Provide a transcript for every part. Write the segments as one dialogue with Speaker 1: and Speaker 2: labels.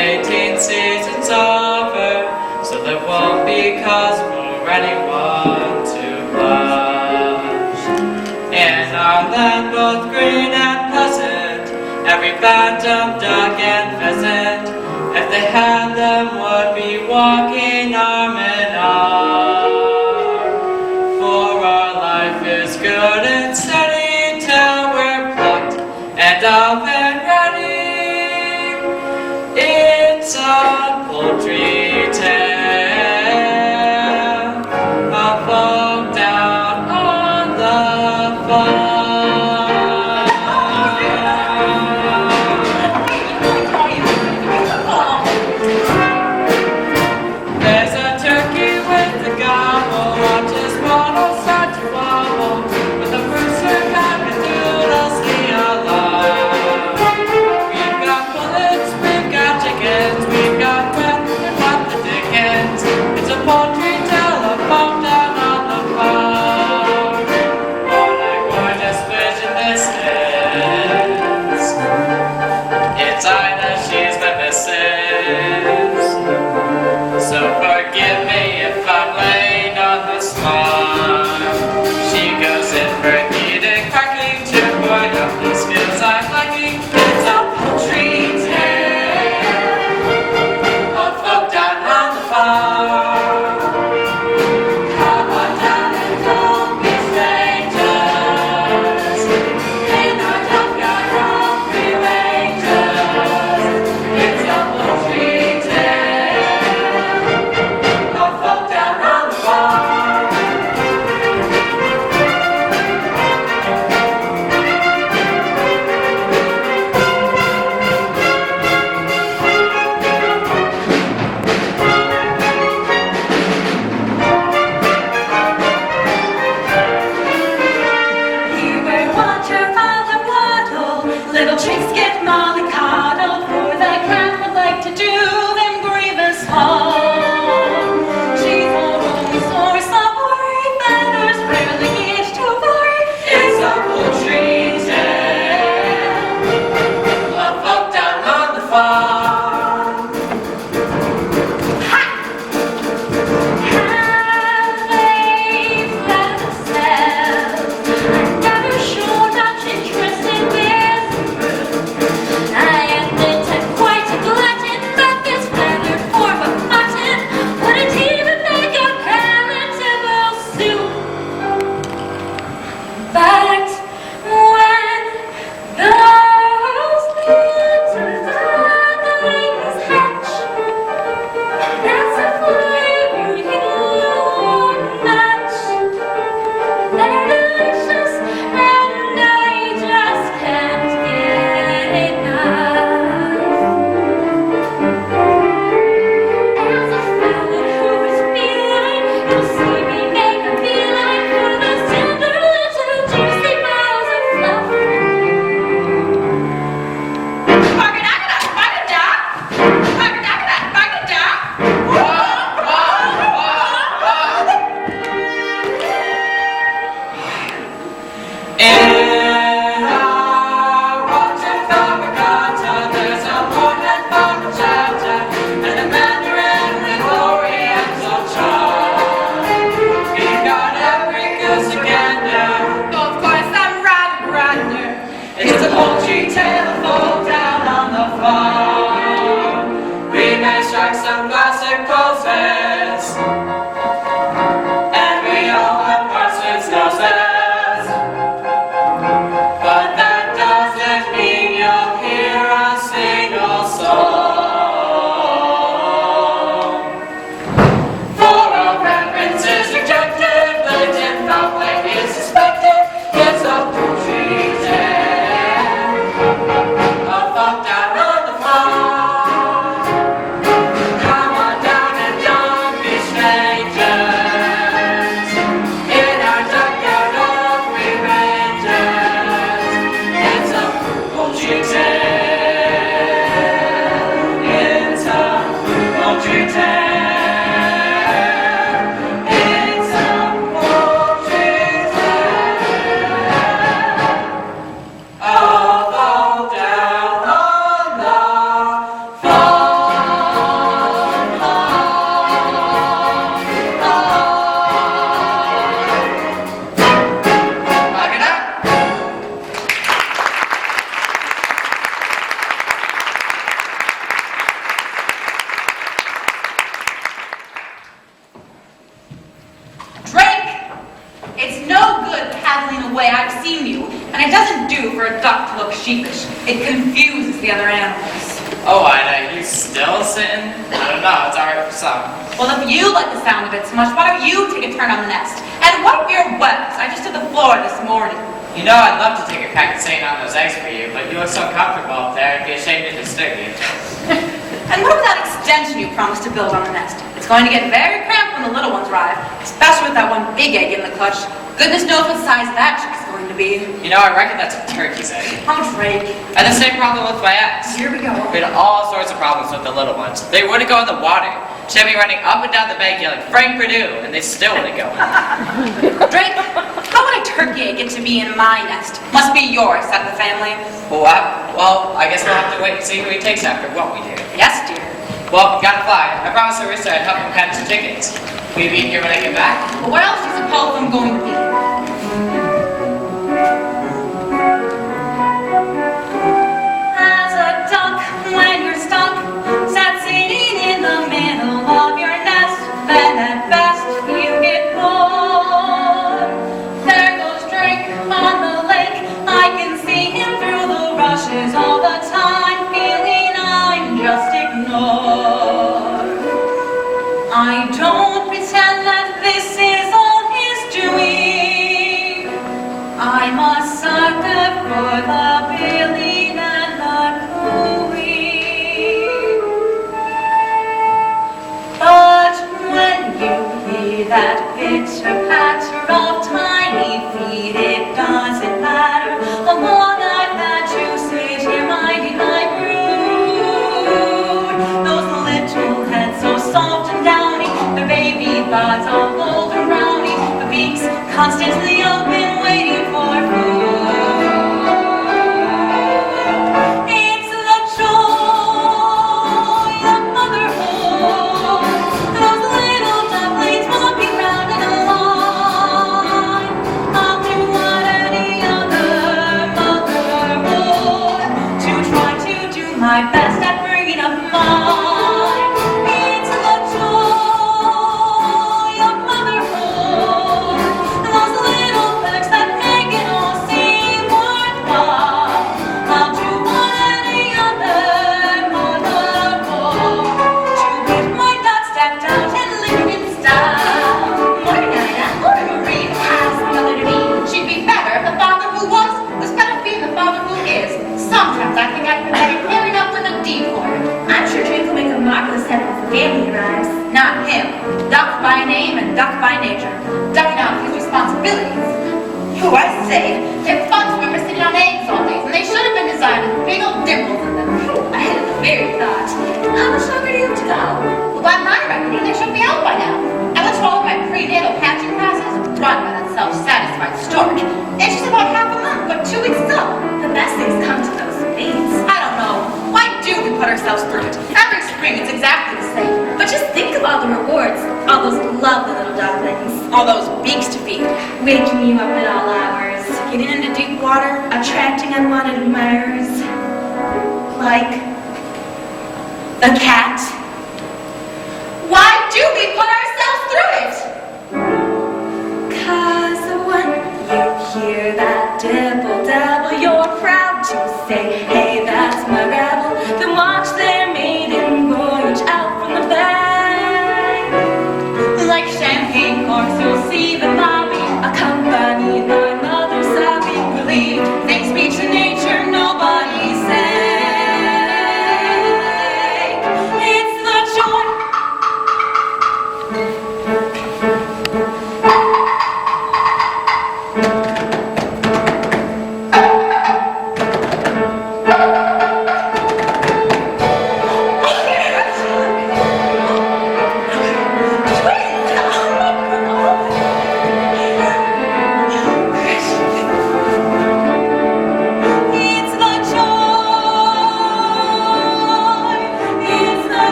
Speaker 1: mating season's over, so there won't be cause for anyone to blush. In our land both green and pleasant, every band of duck and pheasant, if they had them, would be walking arm in arm. For our life is good and steady till we're plucked and up and ready. It's a poultry tale, a folk down on the farm. There's a turkey with a gobble, watch his bottle start to wobble, with a rooster cock-a-doodle-see alarm. We've got bullets, we've got chickens, we've got bread, and what the dickens? It's a poultry tale of folk down on the farm. What a gorgeous vision this is. It's I that she's the missus. So forgive me if I'm late on the spot. She goes in for eating, cracking to point up the skills I'm lacking. It's a poultry tale of folk down on the farm. Come on down and don't be strangers. In our junkyard roam free rangers. It's a poultry tale of folk down on the farm.
Speaker 2: Here where water, father waddle, little chicks get mollycoddled, for the crown would like to do them grievous harm. She's not only sorry, sorry, feathers rarely get to worry.
Speaker 1: It's a poultry tale of folk down on the farm.
Speaker 2: Have they flat themselves? I'm never sure much interest in this fruit. I admit I'm quite a glutton, but this feathered form of mutton wouldn't even make a palatable soup. But when those little ducklings hatch, that's a flavor you match. They're delicious, and I just can't get enough. As a fellow who is feline, you'll see me make a beeline for those tender little juicy balls of fluff.
Speaker 1: In our watching Fabricata, there's a morning Fabricata, and a mandarin with oriental charm. We've got every goose again now, of course I'm rather grander. It's a poultry tale of folk down on the farm. We may strike some classic poses, and we all have parson's noses. But that doesn't mean you'll hear a single song. For all reference is rejected, blatant foul play is suspected. It's a poultry tale
Speaker 3: It confuses the other animals.
Speaker 1: Oh, Ida, you still sitting? I don't know, it's alright for some.
Speaker 3: Well, if you like the sound of it so much, why don't you take a turn on the nest? And wipe your webs. I just did the floor this morning.
Speaker 1: You know, I'd love to take a crack at sitting on those eggs for you, but you look so comfortable up there, I'd be ashamed to disturb you.
Speaker 3: And what about that extension you promised to build on the nest? It's going to get very cramped when the little ones arrive, especially with that one big egg in the clutch. Goodness knows what size that chick's going to be.
Speaker 1: You know, I reckon that's a turkey's egg.
Speaker 3: Oh, Drake.
Speaker 1: I had the same problem with my ex.
Speaker 3: Here we go.
Speaker 1: We had all sorts of problems with the little ones. They wouldn't go in the water. She'd be running up and down the bank yelling, Frank Purdue, and they still wouldn't go in.
Speaker 3: Drake, how would a turkey egg get to be in my nest? Must be your side of the family.
Speaker 1: Well, I guess we'll have to wait and see who he takes after what we do.
Speaker 3: Yes, dear.
Speaker 1: Well, gotta fly. I promised Larissa I'd help him catch the tickets. Will you be here when I get back?
Speaker 3: Well, where else do you suppose I'm going to be? As a duck, when you're stuck, sat sitting in the middle of your nest, then at best you get bored. There goes Drake on the lake, I can see him through the rushes all the time, feeling I'm just ignored. I don't pretend that this is all he's doing. I'm a sucker for the billing and the cooing. But when you hear that pitter patter of tiny feet, it doesn't matter. The more I've had to sit here minding my brood, those little heads so soft and downy, the baby buds all old and browny, the beaks constantly open, waiting for food. It's the joy of motherhood, those little ducklings walking round in a line. I'll do what any other mother would, to try to do my best at bringing up mine. It's the joy of motherhood, those little perks that make it all seem worthwhile. I'll do what any other mother would, to get my ducks decked out and living in style. Morning, Ida. Morning, Marie. How's the mother to be? She'd be better if the father who was better being the father who is. Sometimes I think I'd be better pairing up with a decoy. I'm sure Drake will make a marvelous head when the family arrives. Not him. Duck by name and duck by nature. Ducking out his responsibilities. Oh, I say, they're fun to remember sitting on eggs all day, and they should have been designed with big old dimples in them. I had the very thought. How much longer do you have to go? Well, by my reckoning, they should be out by now. I went to all of my prenatal hatching classes, run by that self-satisfied stork. It's just about half a month, but 2 weeks ago. The best things come to those babies. I don't know. Why do we put ourselves through it? Every spring, it's exactly the same. But just think of all the rewards. All those lovely little ducklings. All those beaks to feed. Waking you up at all hours. Getting into deep water. Attracting unwanted admirers. Like the cat. Why do we put ourselves through it? 'Cause when you hear that dibble dabble, you're proud to say, hey, that's my rebel. Then watch their maiden voyage out from the bank. Like champagne corks, you'll see them bobbing, accompanied by mother sobbing, relieved. Thanks be to nature, nobody's sake.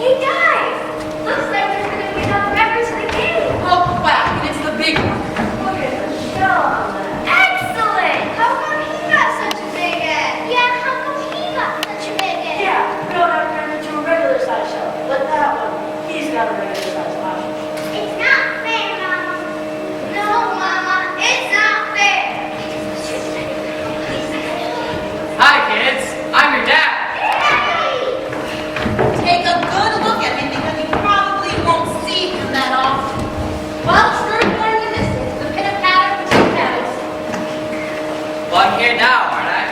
Speaker 2: Hey guys! Looks like there's gonna be enough members to the game.
Speaker 3: Oh, wow, and it's the big one.
Speaker 2: Look at the show. Excellent! How come he got such a big head? Yeah, how come he got such a big head?
Speaker 4: Yeah, we don't have to into a regular size shell, but that one, he's got a regular size body.
Speaker 2: It's not fair, Mama. No, Mama, it's not fair.
Speaker 1: Hi, kids. I'm your dad.
Speaker 3: Take a good look at him because you probably won't see him that often. Well, sure, learn to this is the pitter patter between petals.
Speaker 1: Well, I'm here now, aren't I?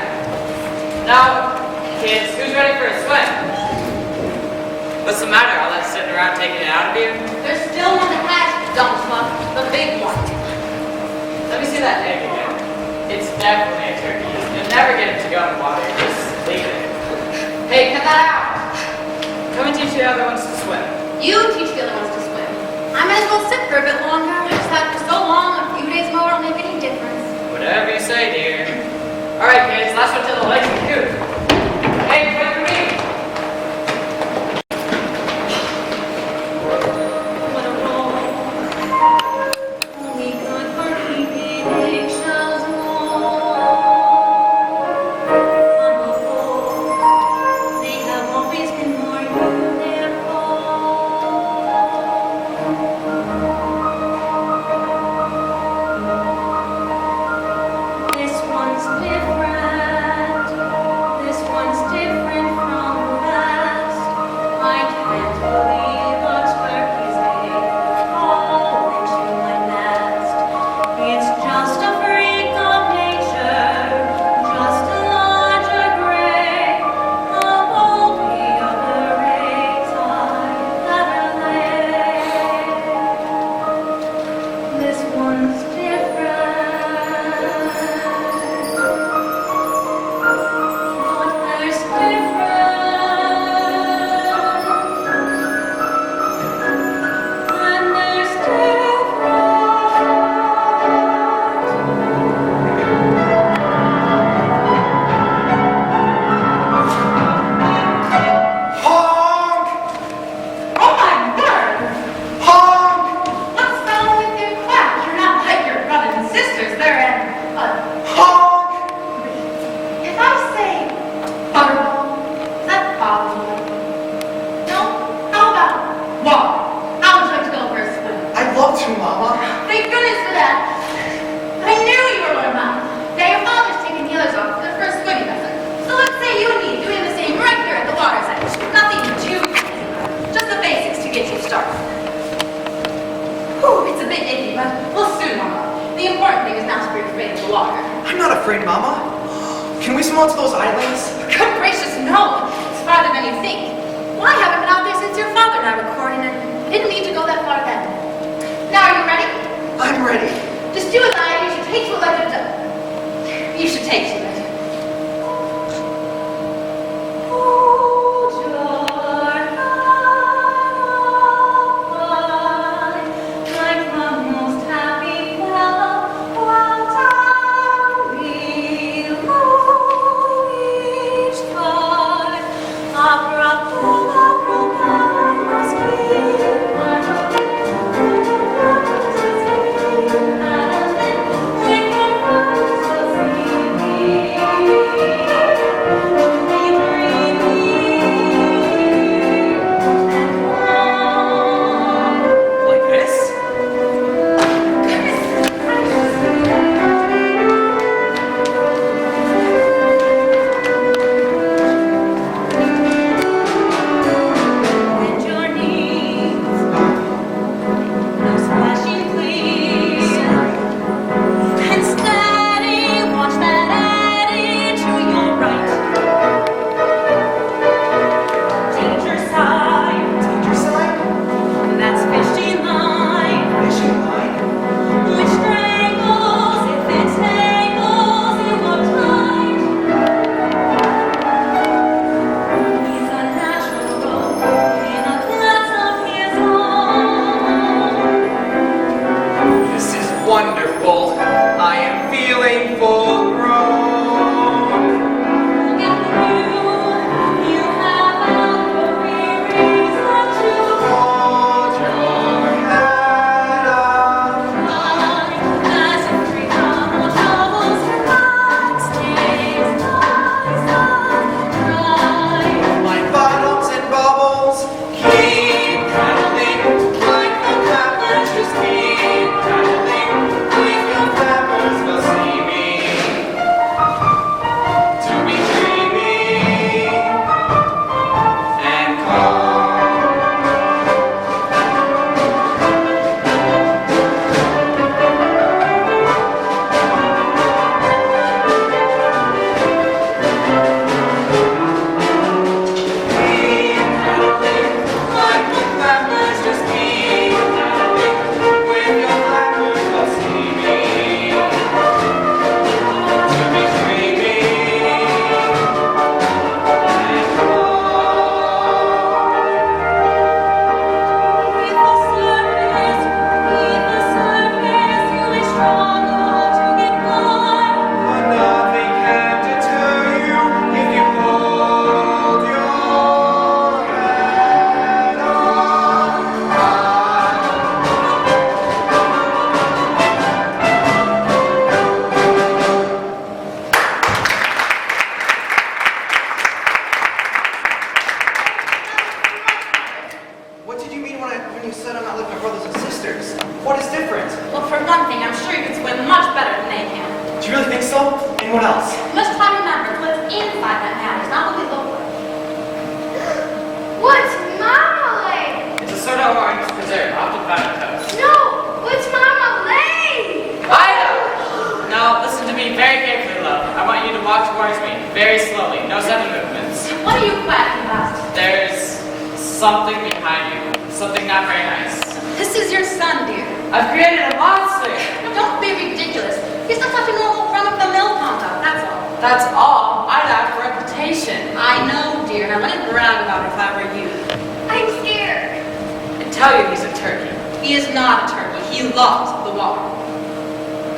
Speaker 1: Now, kids, who's ready for a swim? What's the matter? All that sitting around taking it out of you?
Speaker 3: There's still one that has you, dumb fuck. The big one.
Speaker 1: Let me see that egg again. It's definitely a turkey. You'll never get it to go in the water. Just leave it. Hey, cut that out. Come and teach the other ones to swim.
Speaker 3: You teach the other ones to swim. I might as well sit for a bit longer. Just after so long, a few days more won't make any difference.
Speaker 1: Whatever you say, dear. All right, kids. Last one to the legs and Knoop. Hey, wait for me.
Speaker 3: What a roll. Only good for keeping eggshells warm. On the whole, they have always been more uniform. This one's different. This one's different from the rest. I can't believe a turkey's egg would fall into my nest. It's just a freak of nature, just a larger gray of all the other eggs I've ever laid. This one's different. But there's different. And there's
Speaker 5: Honk!
Speaker 3: Oh my word!
Speaker 5: Honk!
Speaker 3: What's wrong with your class? You're not like your brothers and sisters. They're in
Speaker 5: Honk!
Speaker 3: if I say butterball, is that possible? No? How about what? How would you like to go for a swim?
Speaker 5: I'd love to, Mama.
Speaker 3: Thank goodness for that. I knew you were one of mine. Now your father's taking the others off for their first swimming lesson. So let's say you and me doing the same right here at the water's edge. Nothing too fancy, just the basics to get you started. Whew, it's a bit icky, but we'll soon warm up. The important thing is not to be afraid of the water.
Speaker 5: I'm not afraid, Mama. Can we swim out to those islands?
Speaker 3: Good gracious, no! It's farther than you think. Well, I haven't been out there since your father and I were courting, and didn't need to go that far then. Now, are you ready?
Speaker 5: I'm ready.
Speaker 3: Just do as I am. You should take to it like a duck. You should take to it. Hold your head high, like the most happy fellow, while down below each time, a
Speaker 5: you said I'm not like my brothers and sisters. What is different?
Speaker 3: Well, for one thing, I'm sure you can swim much better than they can.
Speaker 5: Do you really think so? And what else?
Speaker 3: You must try to remember it's what's inside that matters, not what we look like.
Speaker 2: What's marmalade?
Speaker 1: It's a soda orange preserve, often found in toast.
Speaker 2: No, what's marmalade?
Speaker 1: Ida! Now, listen to me very carefully, love. I want you to walk towards me, very slowly, no sudden movements.
Speaker 3: What are you quacking about?
Speaker 1: There's something behind you, something not very nice.
Speaker 3: This is your son, dear.
Speaker 1: I've created a monster!
Speaker 3: Don't be ridiculous. He's not such a normal run-of-the-mill conduct, that's all.
Speaker 1: That's all. I'd have a reputation.
Speaker 3: I know, dear, and I wouldn't brag about it if I were you.
Speaker 2: I'm scared.
Speaker 1: I tell you he's a turkey.
Speaker 3: He is not a turkey. He loves the water.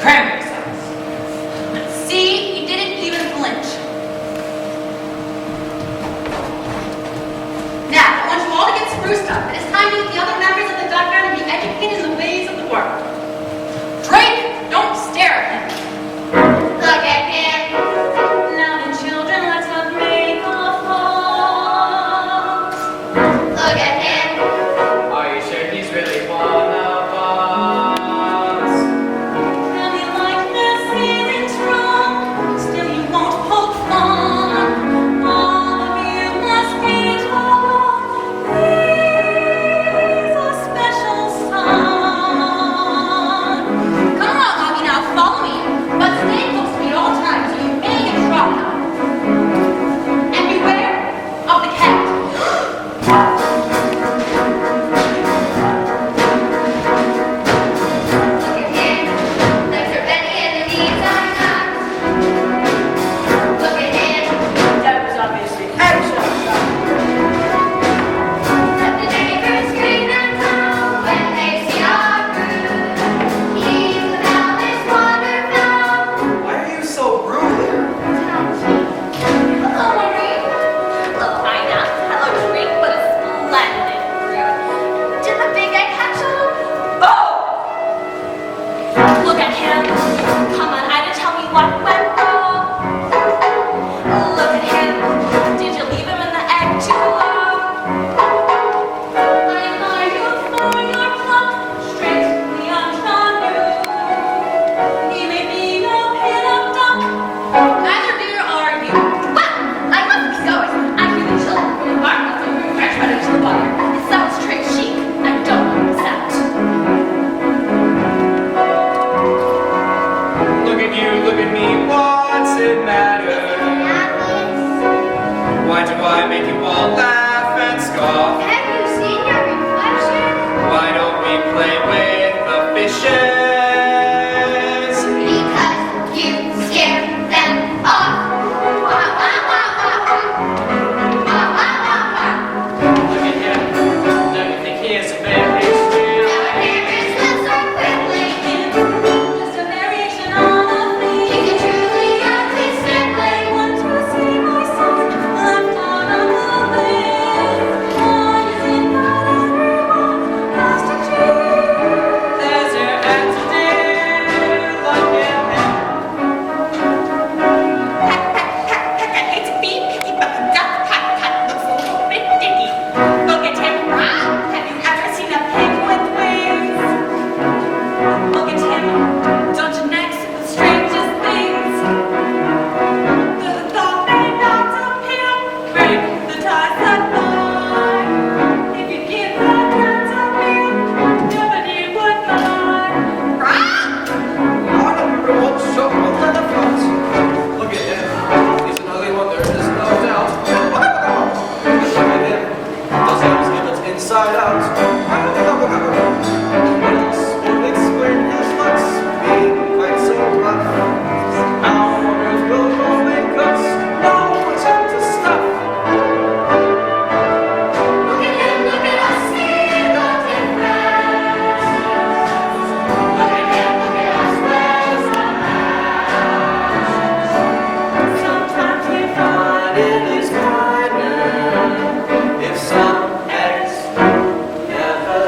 Speaker 1: Cranberry sauce.
Speaker 3: See? He didn't even flinch. Now, I want you all to get spruced up. It is time to meet the other members of the duck band and be educated in the ways of the world. Drake, don't stare at him.
Speaker 2: Look at him.
Speaker 3: Now then, children, let's not make a fuss.
Speaker 2: Look at him.
Speaker 1: Are you sure he's really one of us?
Speaker 3: Family likeness isn't wrong, still you won't poke fun. All of you must be taught he's a special son. Come on, Bobby, now follow me, but stay close to me at all times so you may get dropped out. And beware of the cat.
Speaker 2: Look at him. Like your Benny and the knees are not. Look at him.
Speaker 4: That was obviously excellent.
Speaker 2: Let the neighbors scream and call when they see our brood. He's the balanced wonderful.
Speaker 5: Why are you so rude there?
Speaker 3: Hello, Maureen. Look, Ina. Hello, Drake. What a splendid brood. Did the big egg hatch out? Oh! Look at him. Come on, Ina, tell me what went wrong. Look at him. Did you leave him in the egg too long? I admire you for your pluck, strictly untrue. He may be no pin-up duck. Neither dear are you. Well, I must be going. I hear the children from the barn must be fresh right into the butter. It sounds trick chic. I don't accept.
Speaker 1: Look at you, look at me, what's it matter? Why do I make you all laugh and scoff?
Speaker 2: Have you seen your reflection?
Speaker 1: Why don't we play with the fishes?
Speaker 2: Because you scare them off. Wah, wah, wah, wah, wah. Wah, wah, wah, wah.
Speaker 1: Look at him. Don't you think he is a bit extreme?
Speaker 2: Our neighbors live so quickly.
Speaker 3: Just a variation on a
Speaker 2: You
Speaker 3: theme.
Speaker 2: can truly ugly sibling.
Speaker 3: Want to see my son left out of the list? Why is it not everyone has to choose?
Speaker 1: There's your entity. Look at him.
Speaker 3: It's a bee picky, but the duck looks a little bit dicky. Look at him. Have you ever seen a pig with wings? Look at him. Don't you next to the strangest things? The thought may not appear. Break the ties that bind. If you give the cat a meal, nobody would mind.
Speaker 5: I remember what show was at the front. Look at him. He's an ugly one, there is no doubt. Look at him. Does have his giblets inside out. What else would explain his looks being quite so rough? How on earth will no make us know attempt to stop?
Speaker 2: Look at him, look at us, see the difference. Look at him, look at us, where's the
Speaker 5: Sometimes we find it is kinder if some eggs never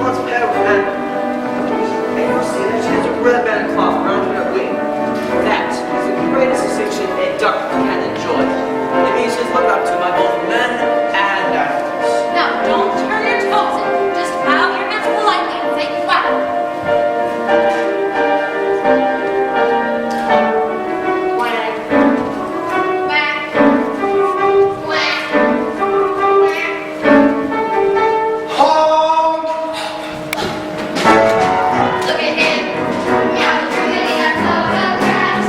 Speaker 5: wants pet with Amanda. And you see that she has a red band cloth around her wing. That is the greatest distinction a duck can enjoy. It means she's looked up to by both men and animals.
Speaker 2: Now, don't turn your toes in. Just bow your heads politely and say quack. Quack. Quack. Quack.
Speaker 5: Honk!
Speaker 2: Look at him. Now he's really a photograph.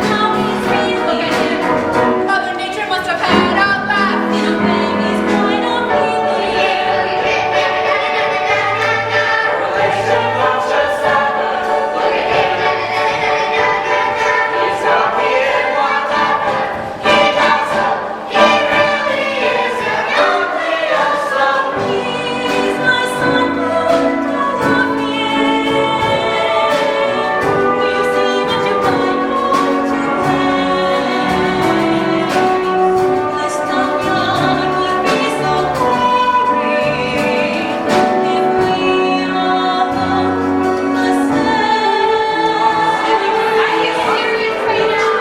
Speaker 2: Now he's really look at him. Mother Nature must have had a laugh. The baby's point of view. He's my son, you see what you might want to play. This young could be so boring if we all looked the same. Are you serious right now?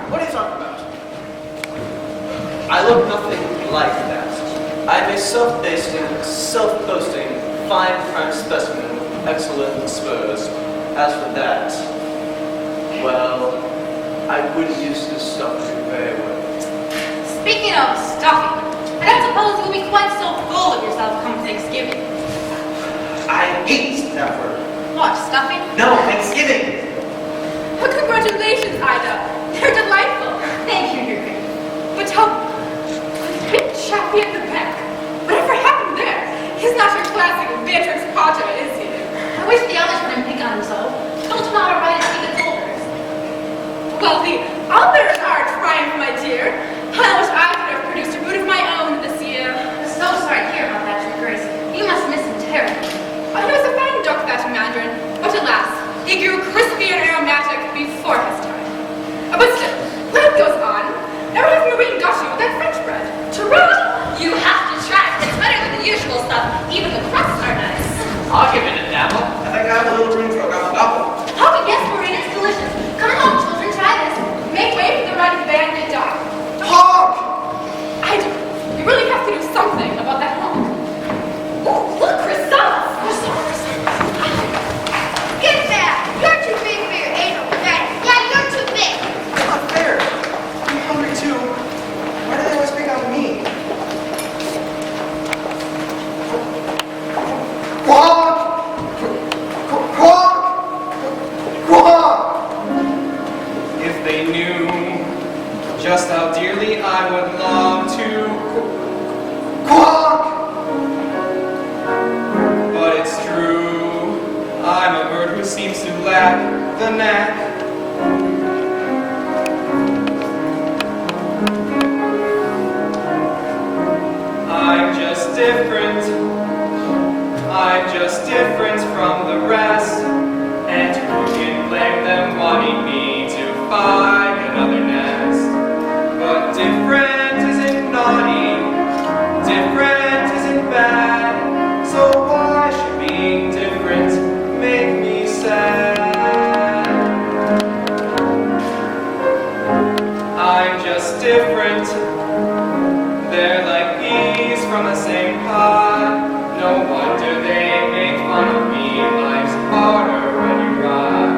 Speaker 5: What are you talking about? I look nothing like that. I'm a self-basting, self-posting, fine prime specimen with excellent spurs. As for that, well, I wouldn't use this stuff very well.
Speaker 2: Speaking of stuffing, I don't suppose you'll be quite so full of yourself come Thanksgiving.
Speaker 5: I hate that word.
Speaker 2: What, stuffing?
Speaker 5: No, Thanksgiving!
Speaker 2: Well, congratulations, Ida. They're delightful. Thank you, you're great. But tell me, a bit chappy at the back. Whatever happened there? He's not your classic Beatrix Potter, is he? I wish the others wouldn't pick on him so. Told him how to write his even folders. Well, the others are trying, my dear. I wish I could have produced a root of my own this year. I'm so sorry to hear about that, Your Grace. You must miss him terribly. Oh, he was a fine duck, that mandarin. But alas, he grew crispy and aromatic before his time. But still, life goes on. Never have Marine got you with that French bread. Terrell, you have to try it. It's better than the usual stuff. Even the crusts are nice.
Speaker 1: I'll give it a dabble.
Speaker 5: I think I have a little room for a gobble.
Speaker 2: Oh, yes, Marine, it's delicious. Come along, children, try this. Make way for the red banded dog.
Speaker 5: Honk!
Speaker 2: I do. You really have to do something about that honk. Oh, look, croissants. Croissants.
Speaker 6: Get back! You're too big for your anal, right? Yeah, you're too big.
Speaker 5: It's not fair. I'm hungry too. Why do they always pick on me? Quack! Quack! Quack!
Speaker 1: If they knew just how dearly I would love to,
Speaker 5: Quack!
Speaker 1: but it's true. I'm a bird who seems to lack the knack. I'm just different. I'm just different from the rest. And who can blame them wanting me to find another nest? But different isn't naughty. Different isn't bad. So why should being different make me sad? I'm just different. They're like peas from the same pod. No wonder they make fun of me. Life's harder when you ride.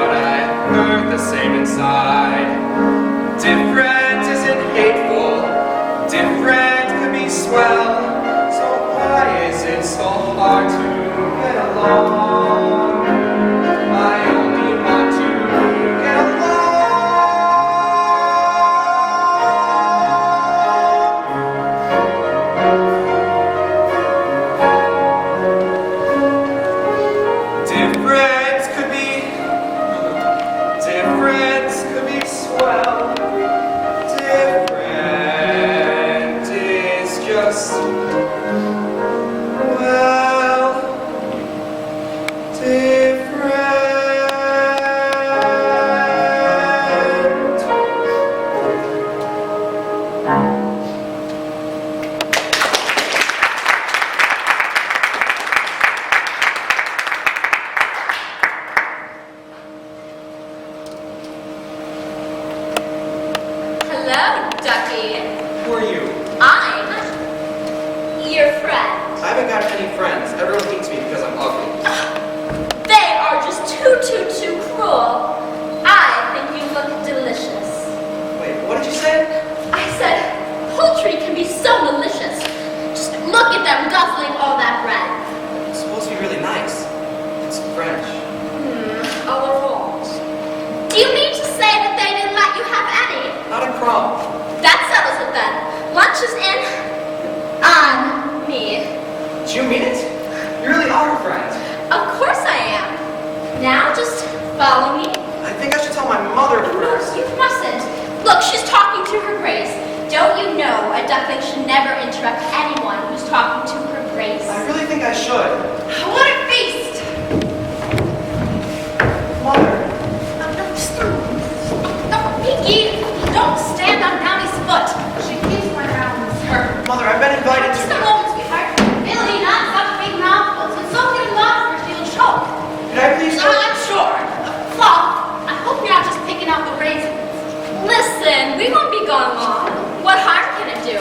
Speaker 5: but I hurt the same inside. Different isn't hateful, different can be swell. So why is it so hard to get along? I only want to get along. Difference could be swell. Different is just, well, different.
Speaker 2: Hello, Ducky.
Speaker 5: Who are you?
Speaker 2: I'm your friend.
Speaker 5: I haven't got any friends. Everyone hates me because I'm ugly.
Speaker 2: They are just too cruel. I think you look delicious.
Speaker 5: Wait, what did you say?
Speaker 2: I said, poultry can be so delicious. Just look at them guzzling all that bread.
Speaker 5: It's supposed to be really nice. It's French.
Speaker 2: Orange. Do you mean to say that they didn't let you have any?
Speaker 5: Not a crumb.
Speaker 2: That settles it then. Lunch is in on me.
Speaker 5: Do you mean it? You really are a friend.
Speaker 2: Of course I am. Now just follow me.
Speaker 5: I think I should tell my mother
Speaker 2: No,
Speaker 5: first.
Speaker 2: you mustn't. Look, she's talking to her grace. Don't you know a duckling should never interrupt anyone who's talking to her grace?
Speaker 5: I really think I should.
Speaker 2: What a feast!
Speaker 5: Mother.
Speaker 2: Pinky, don't stand on Brownie's foot.
Speaker 4: She keeps my rounds.
Speaker 2: Her.
Speaker 5: Mother, I've been invited
Speaker 2: Just a
Speaker 5: to.
Speaker 2: moment, sweetheart. Billy, not such big mouthfuls. It's so good lost where she'll choke.
Speaker 5: Can I please go?
Speaker 2: I'm sure. Fluff, I hope you're not just picking out the raisins. Listen, we won't be gone long. What harm can it do?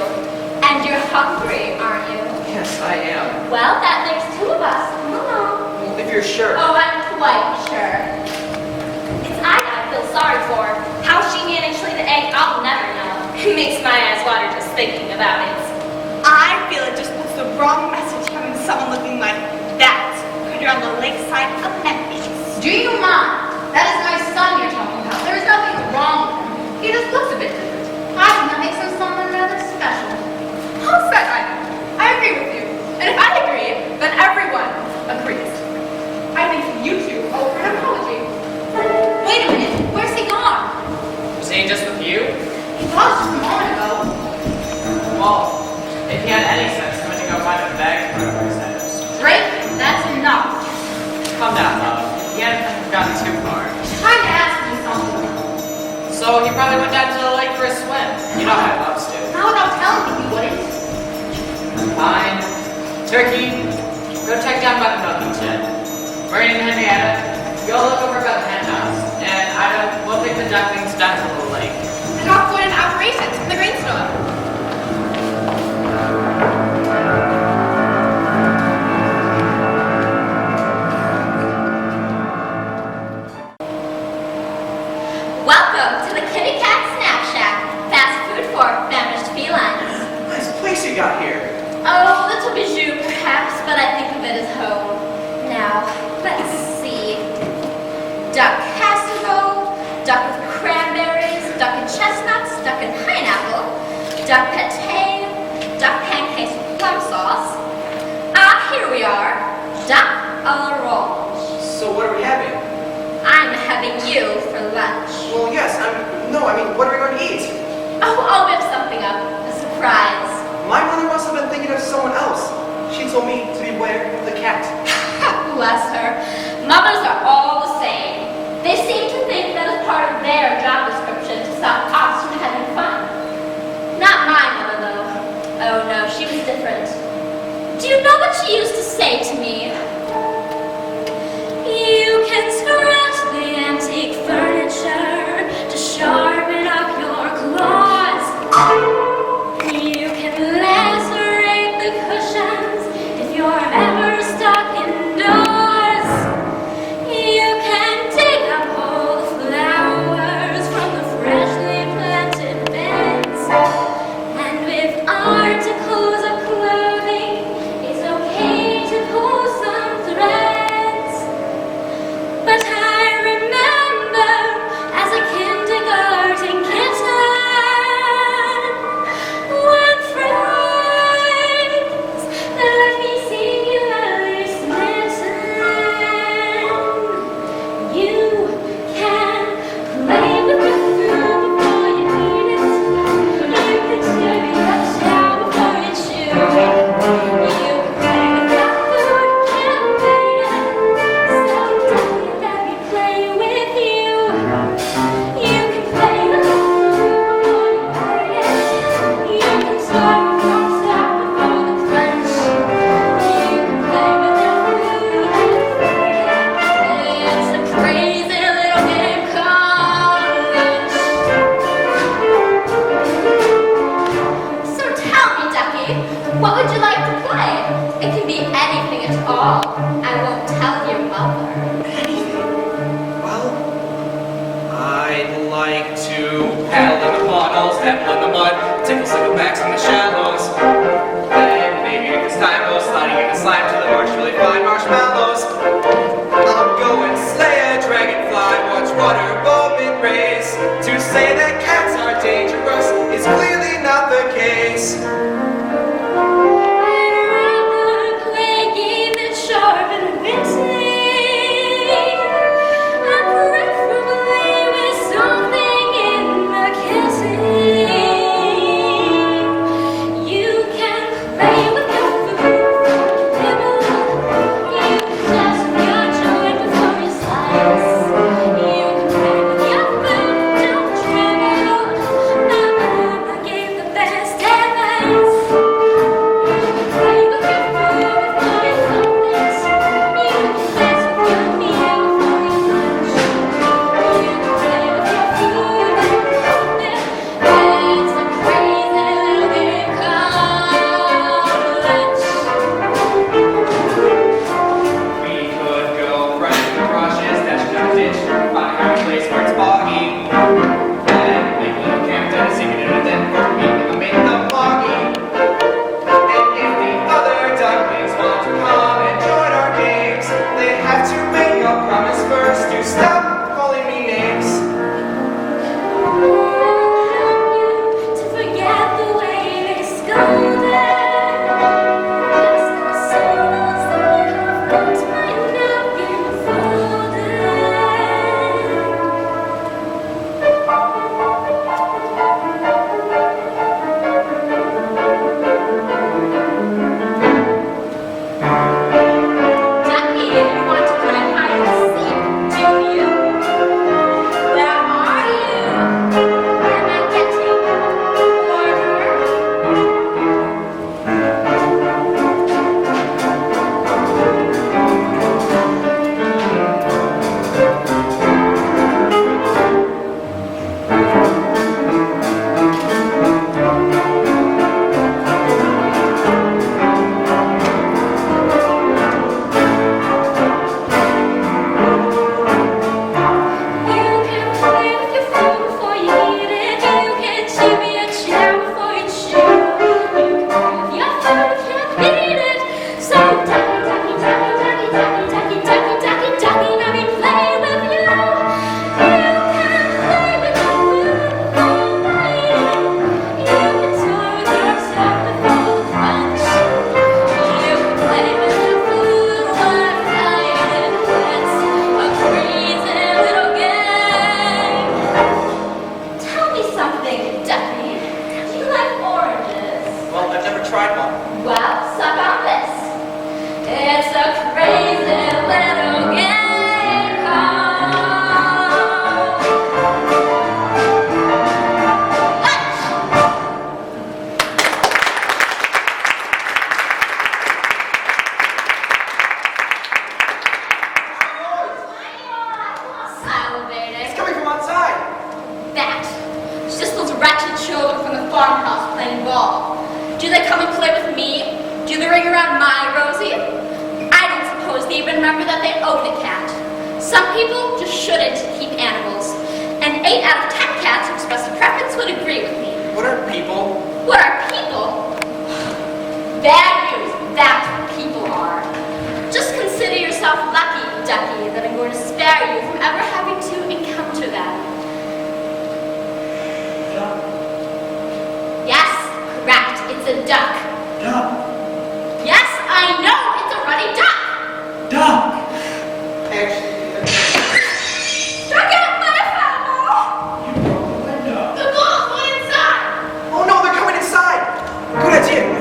Speaker 2: And you're hungry, aren't you?
Speaker 5: Yes, I am.
Speaker 2: Well, that makes two of us.
Speaker 5: Well, if you're sure.
Speaker 2: Oh, I'm quite sure. It's I feel sorry for. How she managed to lay the egg, I'll never know. It makes my eyes water just thinking about it.
Speaker 7: I feel it just puts the wrong message having someone looking like that when you're on the lakeside of Memphis.
Speaker 4: Do you mind? That is my son you're talking about. There is nothing wrong with him. He just looks a bit different. I think that makes him someone rather special.
Speaker 7: How said I agree with you. And if I agree, then everyone agrees. I think you two owe her an apology.
Speaker 4: Wait a minute. Where's he gone?
Speaker 1: Was he just with you?
Speaker 4: He was just a moment ago.
Speaker 1: Well, if he had any sense, he went to go find a bag for his head.
Speaker 4: Drake, that's enough.
Speaker 1: Calm down, love. He hadn't gotten too far.
Speaker 4: Trying to ask me something.
Speaker 1: So he probably went down to the lake for a swim. You know how he loves to.
Speaker 4: Now without telling me he wouldn't.
Speaker 1: Fine. Turkey, go check down by the milking shed. Bernie and Henrietta, go look over by the hen house. And Ida, we'll take the ducklings down to the lake.
Speaker 7: And I'll put in operations in the grain store.
Speaker 2: Welcome to the Kitty Cat Snack Shack. Fast food for famished felines.
Speaker 5: Nice place you got here.
Speaker 2: Oh, little bijou perhaps, but I think of it as home. Now, let's see. Duck casserole, duck with cranberries, duck and chestnuts, duck and pineapple, duck pate, duck pancakes with plum sauce. Ah, here we are. Duck à l'orange.
Speaker 5: So what are we having?
Speaker 2: I'm having you for lunch.
Speaker 5: Well, yes, what are we going to eat?
Speaker 2: Oh, I'll whip something up. A surprise.
Speaker 5: My mother must have been thinking of someone else. She told me to beware of the cat.
Speaker 2: Bless her. Mothers are all the same. They seem to think that it's part of their job description to stop us from having fun. Not my mother, though. Oh no, she was different. Do you know what she used to say to me? You can scratch the antique furniture to sharpen up your claws. You can lacerate the cushions if you're ever stuck indoors. You can
Speaker 5: to paddle in the puddles, dabble in the mud, tickle sticklebacks in the shallows. Then maybe if it's time, go sliding in the slime to the marsh, really fine marshmallows. I'll go and slay a dragonfly, watch water bobbing race. To say that cats are dangerous is clearly not the case.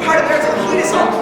Speaker 5: Hide up there until the heat is on.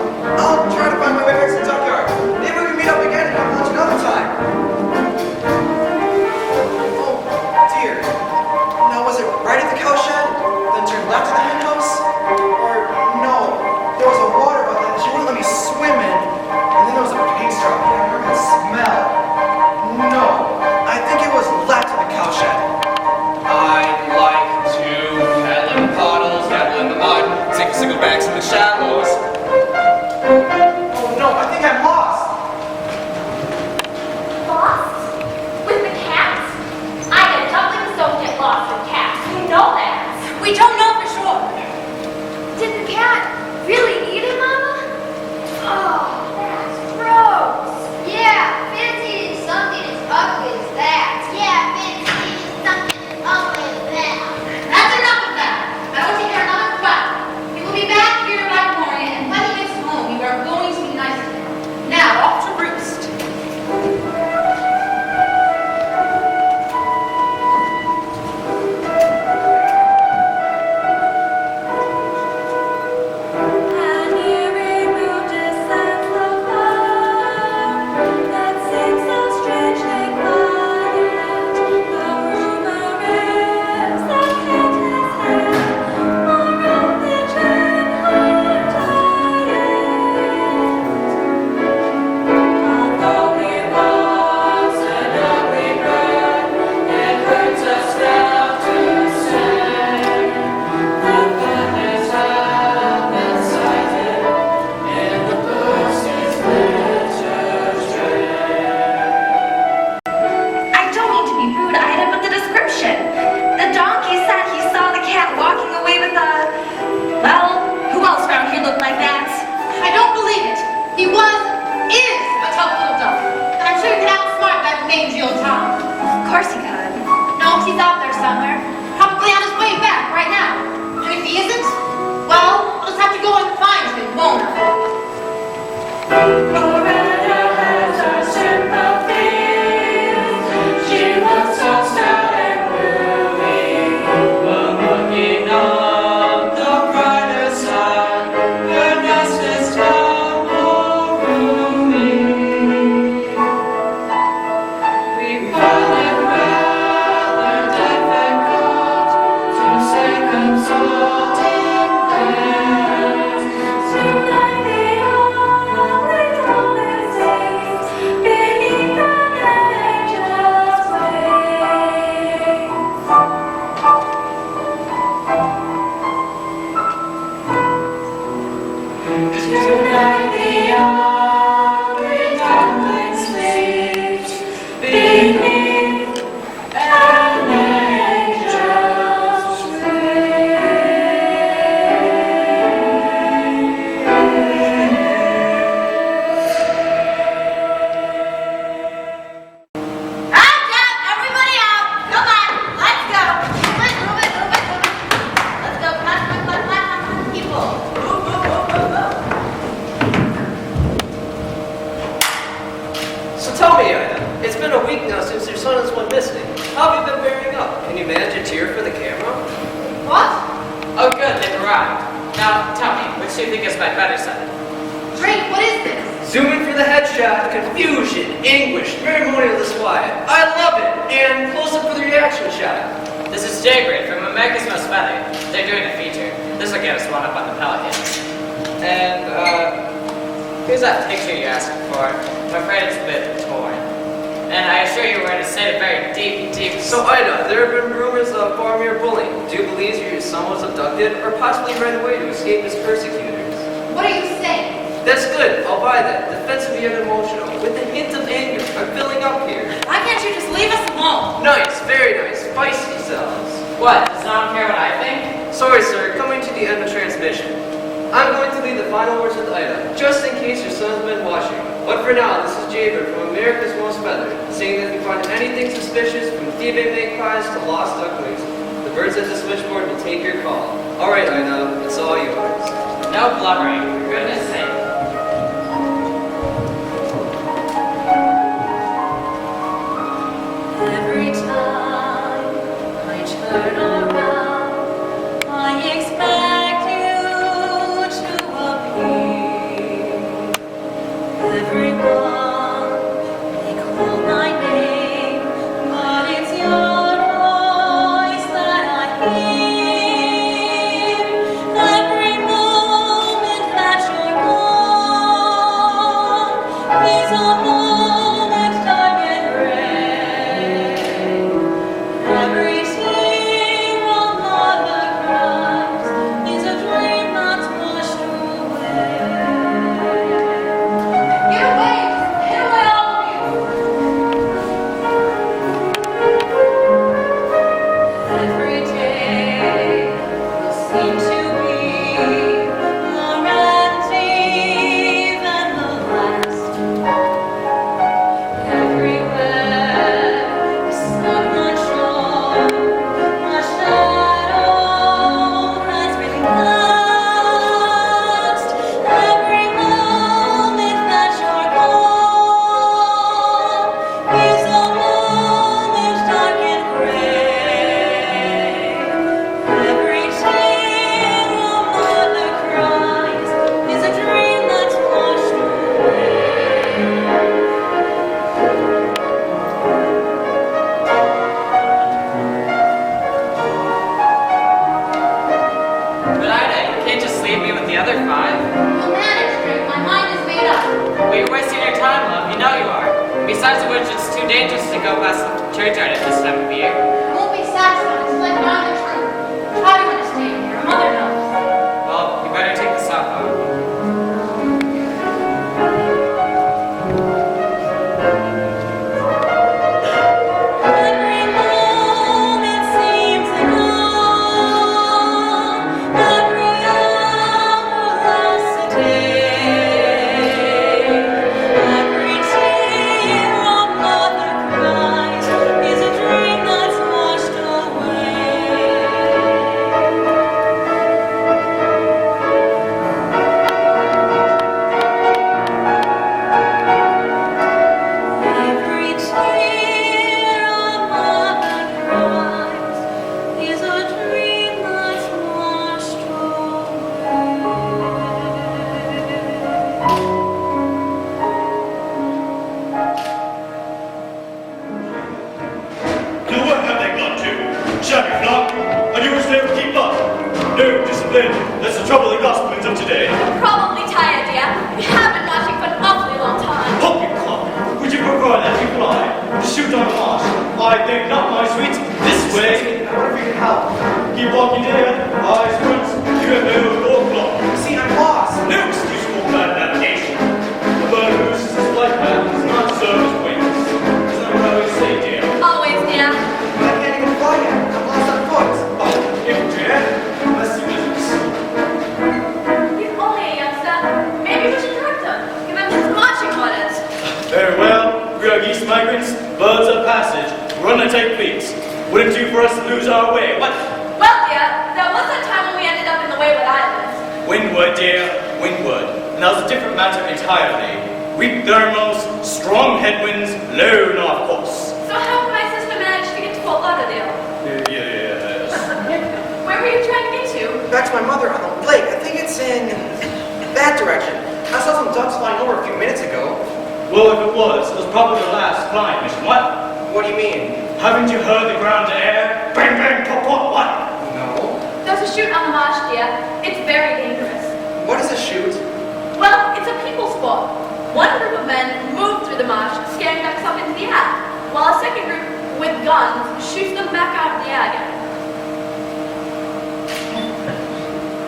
Speaker 4: he's out there somewhere. Probably on his way back right now. And if he isn't, well, we'll just have to go and find him, won't we?
Speaker 1: Loretta has her sympathies. She looks so sad and gloomy. But looking up the brighter side, her nest is double roomy. We find it rather difficult to say consulting things. Tonight the only lonely things beneath an angel's wings. Tonight the only lonely sleeps beneath an angel's
Speaker 4: Out, everybody out. Come on, let's go. Move it. Let's go. Come on, people. Move.
Speaker 5: So tell me, Ida, it's been a week now since your son has went missing. How have you been bearing up? Can you manage a tear for the camera?
Speaker 4: What?
Speaker 1: Oh, good, they've arrived. Now, tell me, which do you think is my better side?
Speaker 4: Drake, what is this?
Speaker 5: Zoom in for the headshot, confusion, anguish, ceremonial disquiet. I love it! And close up for the reaction shot.
Speaker 1: This is Jay from America's Most Feathered. They're doing a feature. This will get us one up on the Pelicans. And, here's that picture you asked for. I'm afraid it's a bit torn. And I assure you we're in a state of very deep.
Speaker 5: So Ida, there have been rumors of farmyard bullying. Do you believe your son was abducted or possibly ran away to escape his persecutors?
Speaker 4: What are you saying?
Speaker 5: That's good, I'll buy that. Defensive yet emotional, with a hint of anger. I'm filling up here.
Speaker 4: Why can't you just leave us alone?
Speaker 5: Nice, very nice. Feisty selves.
Speaker 1: What? Does no one care what I think?
Speaker 5: Sorry, sir, coming to the end of transmission. I'm going to leave the final words with Ida, just in case your son's been watching. But for now, this is Jaber from America's Most Feathered, saying that if you find anything suspicious, from thieving magpies to lost ducklings, the birds at the switchboard will take your call. Alright, Ida, it's all yours.
Speaker 1: No blubbering, for goodness sake.
Speaker 3: Every time I turn around, I expect you to appear. Everyone may call my name, but it's your voice that I hear. Every moment that you're gone is a moment dark and gray. Every tear a mother cries is a dream that's washed away.
Speaker 4: Get away, all of you.
Speaker 3: Every day will seem to be more empty than the last. Everywhere is someone sure a shadow has been cast. Every moment that you're gone is a moment dark and gray. Every tear a mother cries is a dream that's washed away.
Speaker 1: But Ida, you can't just leave me with the other 5.
Speaker 4: We'll manage, Drake. My mind is made up.
Speaker 1: Well, you're wasting your time, love. You know you are. Besides which, it's too dangerous to go past the churchyard at this time of year.
Speaker 4: I won't be satisfied until I find the truth. Try to understand. Your mother knows.
Speaker 1: Well, you better take the cell phone.
Speaker 3: Every moment seems enough. Every hour lasts a day. Every tear a mother cries is a dream that's
Speaker 8: champion, Knoop, and you wish they would keep up. No discipline. That's the trouble the gospelings of today.
Speaker 2: Probably tired, dear. We have been watching for an awfully long time.
Speaker 8: Puppy club. Would you prefer that we fly to shoot on a marsh? I think not, my sweet. This way.
Speaker 5: I wonder if you can help.
Speaker 8: Keep walking, dear. Eyes front. You have no door clock.
Speaker 5: See, I'm lost.
Speaker 8: No excuse for bad navigation. A bird who loses his flight path does not serve his wings. Isn't that what I always say, dear?
Speaker 2: Always, dear.
Speaker 5: But I can't even fly yet. I'm lost on foot.
Speaker 8: Oh, infantry, eh? Let's see business.
Speaker 2: He's only a youngster. Maybe we should correct him. Give him his marching orders.
Speaker 8: Very well. We are geese migrants, birds of passage. We're on the take fleets. Wouldn't do for us to lose our way. What?
Speaker 2: Well, dear, there was a time when we ended up in the Wayward Islands.
Speaker 8: Windward, dear. Windward. And that was a different matter entirely. Weak thermals, strong headwinds, low north course.
Speaker 2: So how did my sister manage to get to Fort Lauderdale?
Speaker 8: Yes.
Speaker 2: Where were you trying to get to?
Speaker 5: Back to my mother on the lake. I think it's in that direction. I saw some ducks flying over a few minutes ago.
Speaker 8: Well, if it was probably the last flying mission. What?
Speaker 5: What do you mean?
Speaker 8: Haven't you heard the ground to air? Bang, bang, pop, pop, what?
Speaker 5: No.
Speaker 2: There's a chute on the marsh, dear. It's very dangerous.
Speaker 5: What is a shoot?
Speaker 2: Well, it's a people sport. One group of men move through the marsh, scaring ducks up into the air, while a second group with guns shoots them back out of the air again.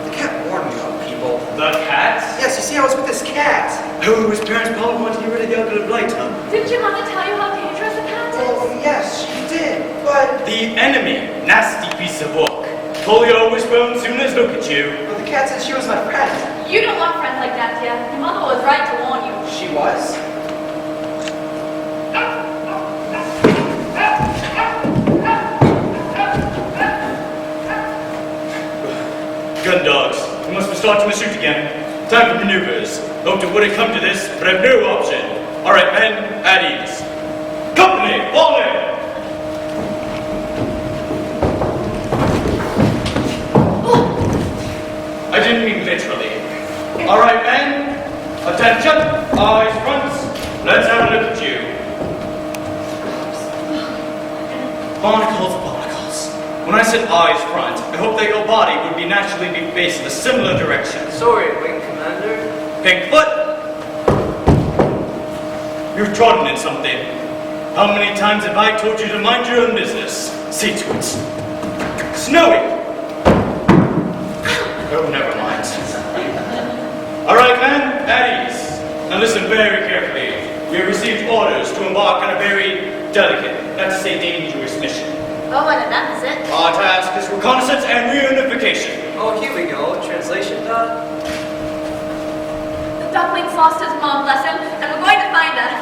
Speaker 5: The cat warned me about people.
Speaker 8: The cat?
Speaker 5: Yes, you see, I was with this cat.
Speaker 8: Oh, his parents probably want to get rid of the ugly blight, huh?
Speaker 2: Didn't your mother tell you how dangerous a cat
Speaker 5: Well,
Speaker 2: is?
Speaker 5: yes, she did, but...
Speaker 8: The enemy. Nasty piece of work. Polio wishbone soon as look at you.
Speaker 5: But the cat said she was my friend.
Speaker 2: You don't want friends like that, dear. Your mother was right to warn you.
Speaker 5: She was?
Speaker 8: Gun dogs. We must be starting to shoot again. Time for maneuvers. Hoped it wouldn't come to this, but I've no option. All right, men, at ease. Company, fall in. I didn't mean literally. All right, men, attention, eyes front. Let's have a look at you. Barnacles, barnacles. When I said eyes front, I hope that your body would be naturally be facing a similar direction.
Speaker 5: Sorry, Wing Commander.
Speaker 8: Pink foot. You've trodden in something. How many times have I told you to mind your own business? See to it. Snowy. Oh, never mind. All right, men, at ease. Now listen very carefully. We have received orders to embark on a very delicate, not to say dangerous mission.
Speaker 4: Oh, what a nut is it?
Speaker 8: Our task is reconnaissance and reunification.
Speaker 5: Oh, here we go. Translation, Dot?
Speaker 2: The duckling's lost his mom, bless him, and we're going to find her.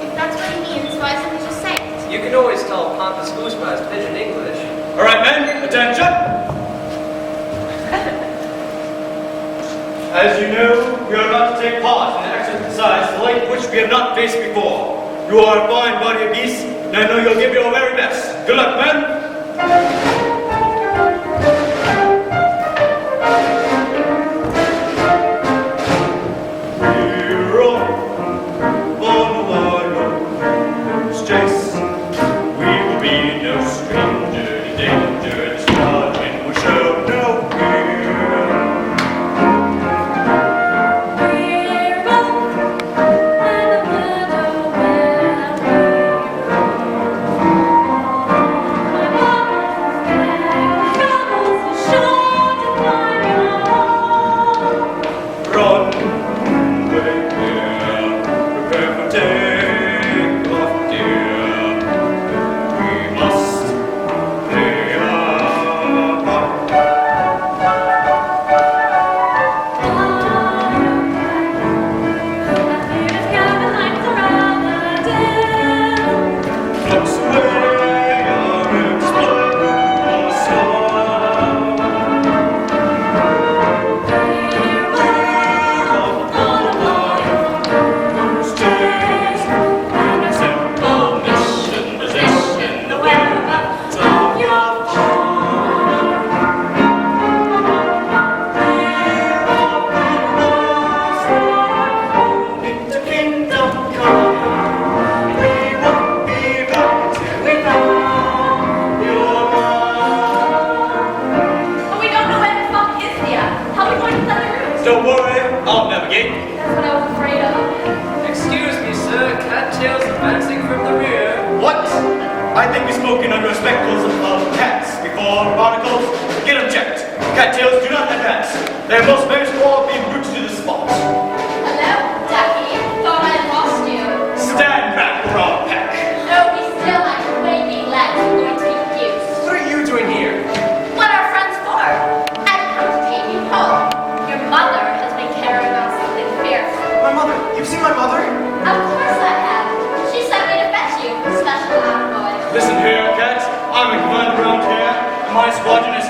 Speaker 4: If that's what he means, why doesn't he just say it?
Speaker 5: You can always tell Pompous Goose by his pigeon English.
Speaker 8: All right, men, attention. As you know, we are about to take part in an exercise the like which we have not faced before. You are a fine body of geese, and I know you'll give your very best. Good luck, men. We're off on the wild chase. We will be no stranger to danger. This darling we shall know fear.
Speaker 2: We're off, and the meadow where we roam.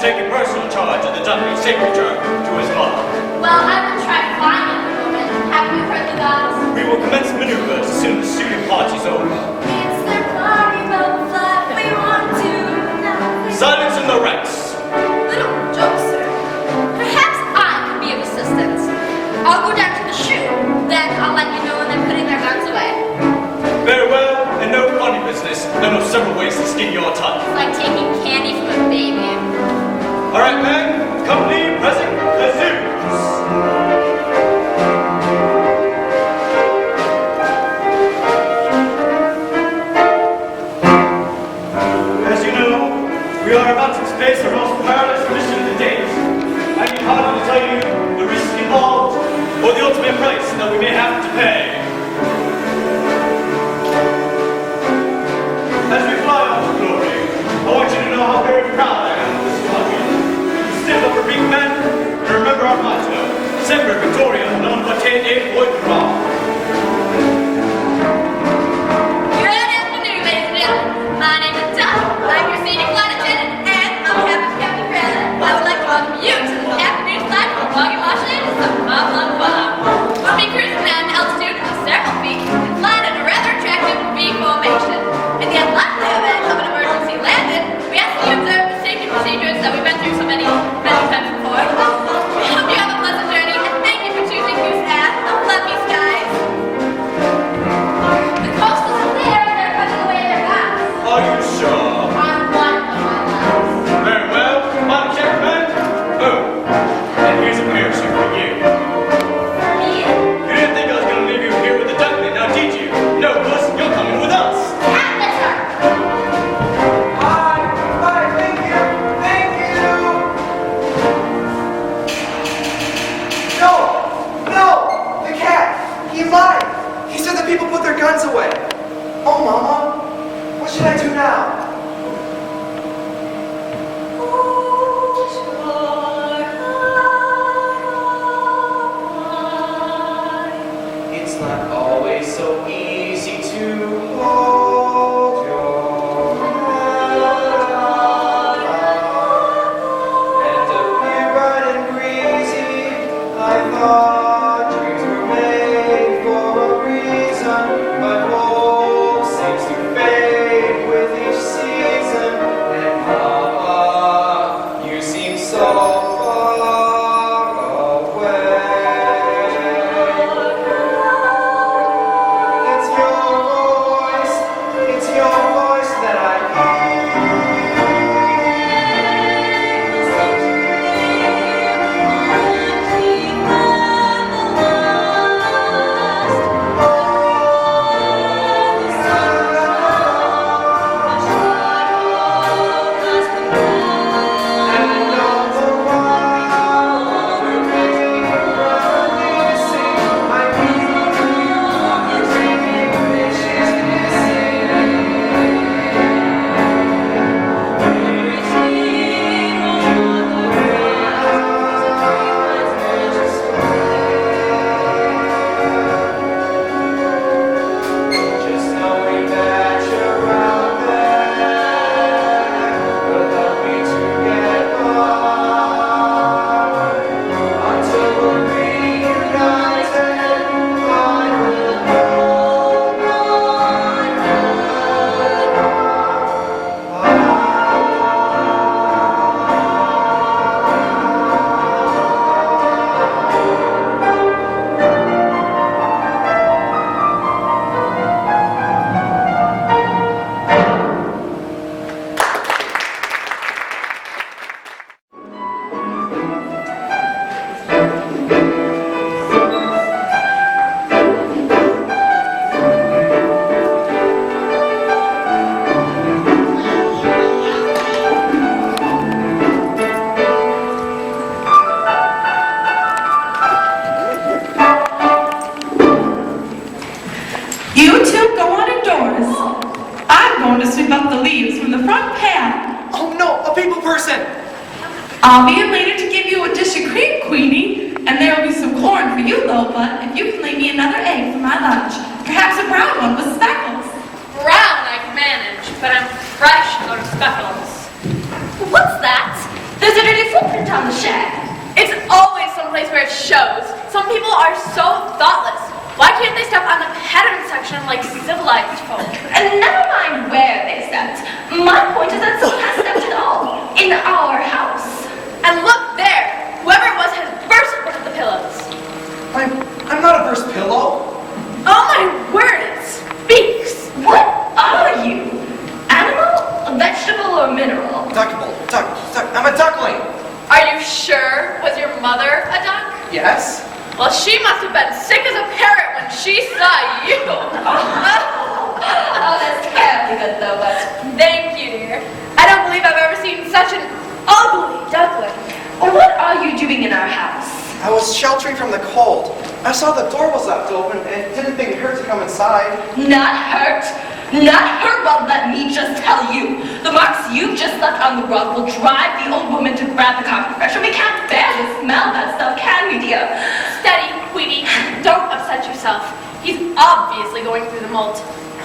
Speaker 8: taking personal charge of the dumping safe return to his mother.
Speaker 2: Well, I will try to find it in a moment. Have you heard the guns?
Speaker 8: We will commence maneuvers as soon as the shooting party's over.
Speaker 2: It's their party, but flat. We want to know.
Speaker 8: Silence in the ranks.
Speaker 2: Little joke, sir. Perhaps I can be of assistance. I'll go down to the chute. Then I'll let you know when they're putting their guns away.
Speaker 8: Very well, and no funny business. There are several ways to skin your tongue.
Speaker 2: It's like taking candy from a baby.
Speaker 8: All right, men. Company present resumes. As you know, we are about to face our most perilous mission to date. I can hardly tell you the risk involved or the ultimate price that we may have to pay. As we fly off to glory, I want you to know how very proud I am of this squadron. Stiff upper beak men, and remember our motto, Semper Victoria, non potete void wrong.
Speaker 2: Good afternoon, ladies and gentlemen. My name is Tom. I'm your senior flight attendant, and on behalf of Captain President, I would like to welcome you to the afternoon flight from Foggy, Washington to some We'll be cruising at an altitude of several feet and flying in a rather attractive V formation. In the unlikely event of an emergency landing, we ask that you observe the safety procedures that we've been through so many times before. We hope you have a pleasant journey, and thank you for choosing Goose Ass, the fluffy skies. The coast is there, and they're putting away their guns.
Speaker 8: Are you sure?
Speaker 2: On one of my lives.
Speaker 8: Very well, bottom check, men. Boom. And here's a parachute for you.
Speaker 2: For me?
Speaker 8: You didn't think I was going to leave you here with the duckling, now did you? No, puss, you're coming with us.
Speaker 2: Atlas, sir.
Speaker 5: Hi, thank you. No, the cat. He lied. He said that people put their guns away. Oh, Mama, what should I do now? It's not always so easy to hold your hand. And to be bright and breezy, I thought dreams were made for a reason, but hope seems to fade with each season. And Mama, you seem so far away. It's your voice that I just knowing that you're out there will help me to get by. Until we're reunited, I will hold my
Speaker 3: You two go on indoors. I'm going to sweep up the leaves from the front path.
Speaker 5: Oh no, a people person!
Speaker 3: I'll be in later to give you a dish of cream, Queenie, and there will be some corn for you, Lopa, if you can lay me another egg for my lunch. Perhaps a brown one with speckles.
Speaker 2: Brown I can manage, but I'm fresh out of speckles. What's that? There's
Speaker 3: on the shed.
Speaker 7: It's always someplace where it shows. Some people are so thoughtless. Why can't they step on the pattern section like civilized folk?
Speaker 3: And never mind where they stepped. My point is that someone has stepped at all in our house.
Speaker 7: And look there! Whoever it was has burst one of the pillows.
Speaker 5: I'm not a burst pillow.
Speaker 7: Oh my word, it speaks!
Speaker 3: What are you? Animal, vegetable, or mineral?
Speaker 5: Duck. I'm a duckling.
Speaker 7: Are you sure? Was your mother a duck?
Speaker 5: Yes?
Speaker 7: Well, she must have been sick as a parrot when she saw you.
Speaker 3: Oh, that's terribly good though, but
Speaker 7: Thank you, dear. I don't believe I've ever seen such an ugly duckling.
Speaker 3: what are you doing in our house?
Speaker 5: I was sheltering from the cold. I saw the door was left open and didn't think it hurt to come inside.
Speaker 3: Not hurt? Not hurt? Well, let me just tell you. The marks you've just left on the rug will drive the old woman to grab the carpet fresher. We can't bear to smell that stuff, can we, dear?
Speaker 7: Steady, Queenie. Don't upset yourself. He's obviously going through the mold.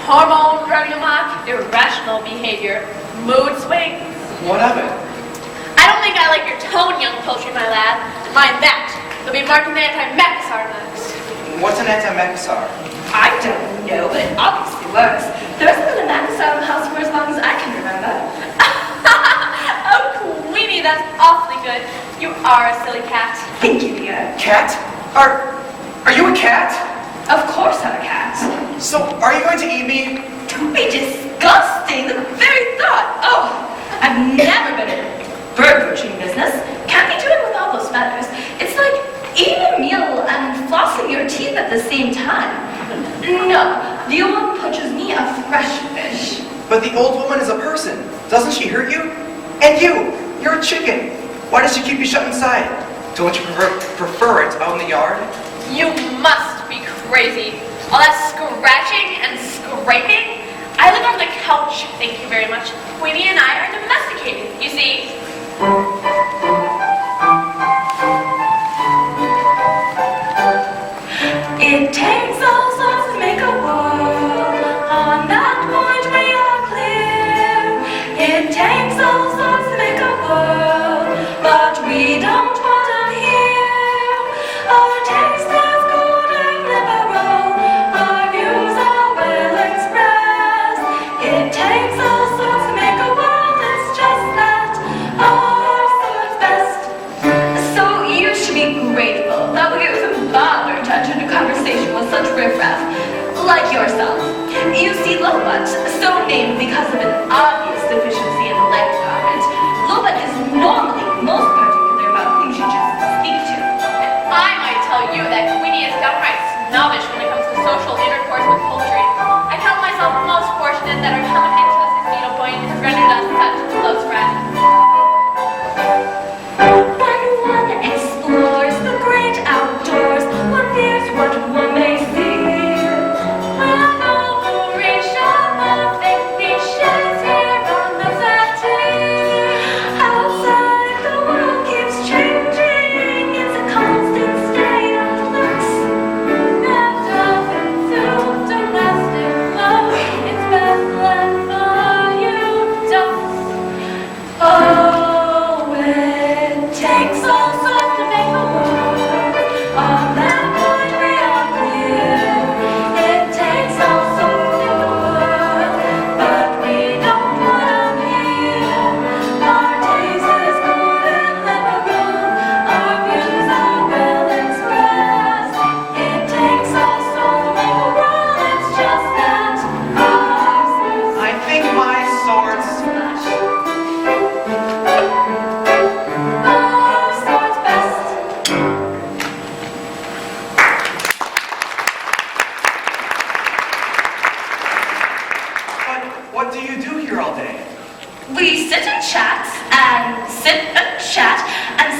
Speaker 7: Hormones running amok, irrational behavior, mood swings.
Speaker 5: What of it?
Speaker 7: I don't think I like your tone, young poultry, my lad. Mind that. You'll be marked an anti-macassar next.
Speaker 5: What's an antimacassar?
Speaker 3: I don't know, but it obviously works. There hasn't been a macassar in the house for as long as I can remember.
Speaker 7: Oh, Queenie, that's awfully good. You are a silly cat.
Speaker 3: Thank you, dear.
Speaker 5: Cat? Are you a cat?
Speaker 3: Of course I'm a cat.
Speaker 5: So, are you going to eat me?
Speaker 3: Don't be disgusting. The very thought. Oh, I've never been in bird butchering business. Can't be doing with all those feathers. It's like eating a meal and flossing your teeth at the same time. No, the old one punches me a fresh fish.
Speaker 5: But the old woman is a person. Doesn't she hurt you? And you're a chicken. Why does she keep you shut inside? Don't you prefer it out in the yard?
Speaker 7: You must be crazy. All that scratching and scraping. I live on the couch, thank you very much. Queenie and I are domesticated, you see.
Speaker 3: It takes all sorts to make a world. On that point we are clear. It takes all sorts to make a world, but we don't want them here. Our taste is good and liberal. Our views are well expressed. It takes all sorts to make a world. It's just that our sort's best. So you should be grateful that we even bothered to enter into conversation with such riffraff like yourself. You see, Lobot, so named because of an obvious deficiency in the leg department. Lobot is normally most particular about things you just speak to.
Speaker 7: I might tell you that Queenie is downright snobbish when it comes to social intercourse with poultry. I count myself most fortunate that our common interest in needlepoint has rendered us such close friends.
Speaker 3: When one explores the great outdoors, one fears what one may see. When operation of fictitious here on the flattery. Outside the world keeps changing, it's a constant state of flux. Wrapped up in through domestic love, it's best left for you don't. Oh, it takes all sorts to make a world. On that point we are clear. It takes all sorts to make a world, but we don't want them here. Our taste is good and liberal. Our views are well expressed. It takes all sorts to make a world. It's just that ours is
Speaker 5: I think my swords.
Speaker 3: our sort's best.
Speaker 5: But what do you do here all day?
Speaker 3: We sit and chat, and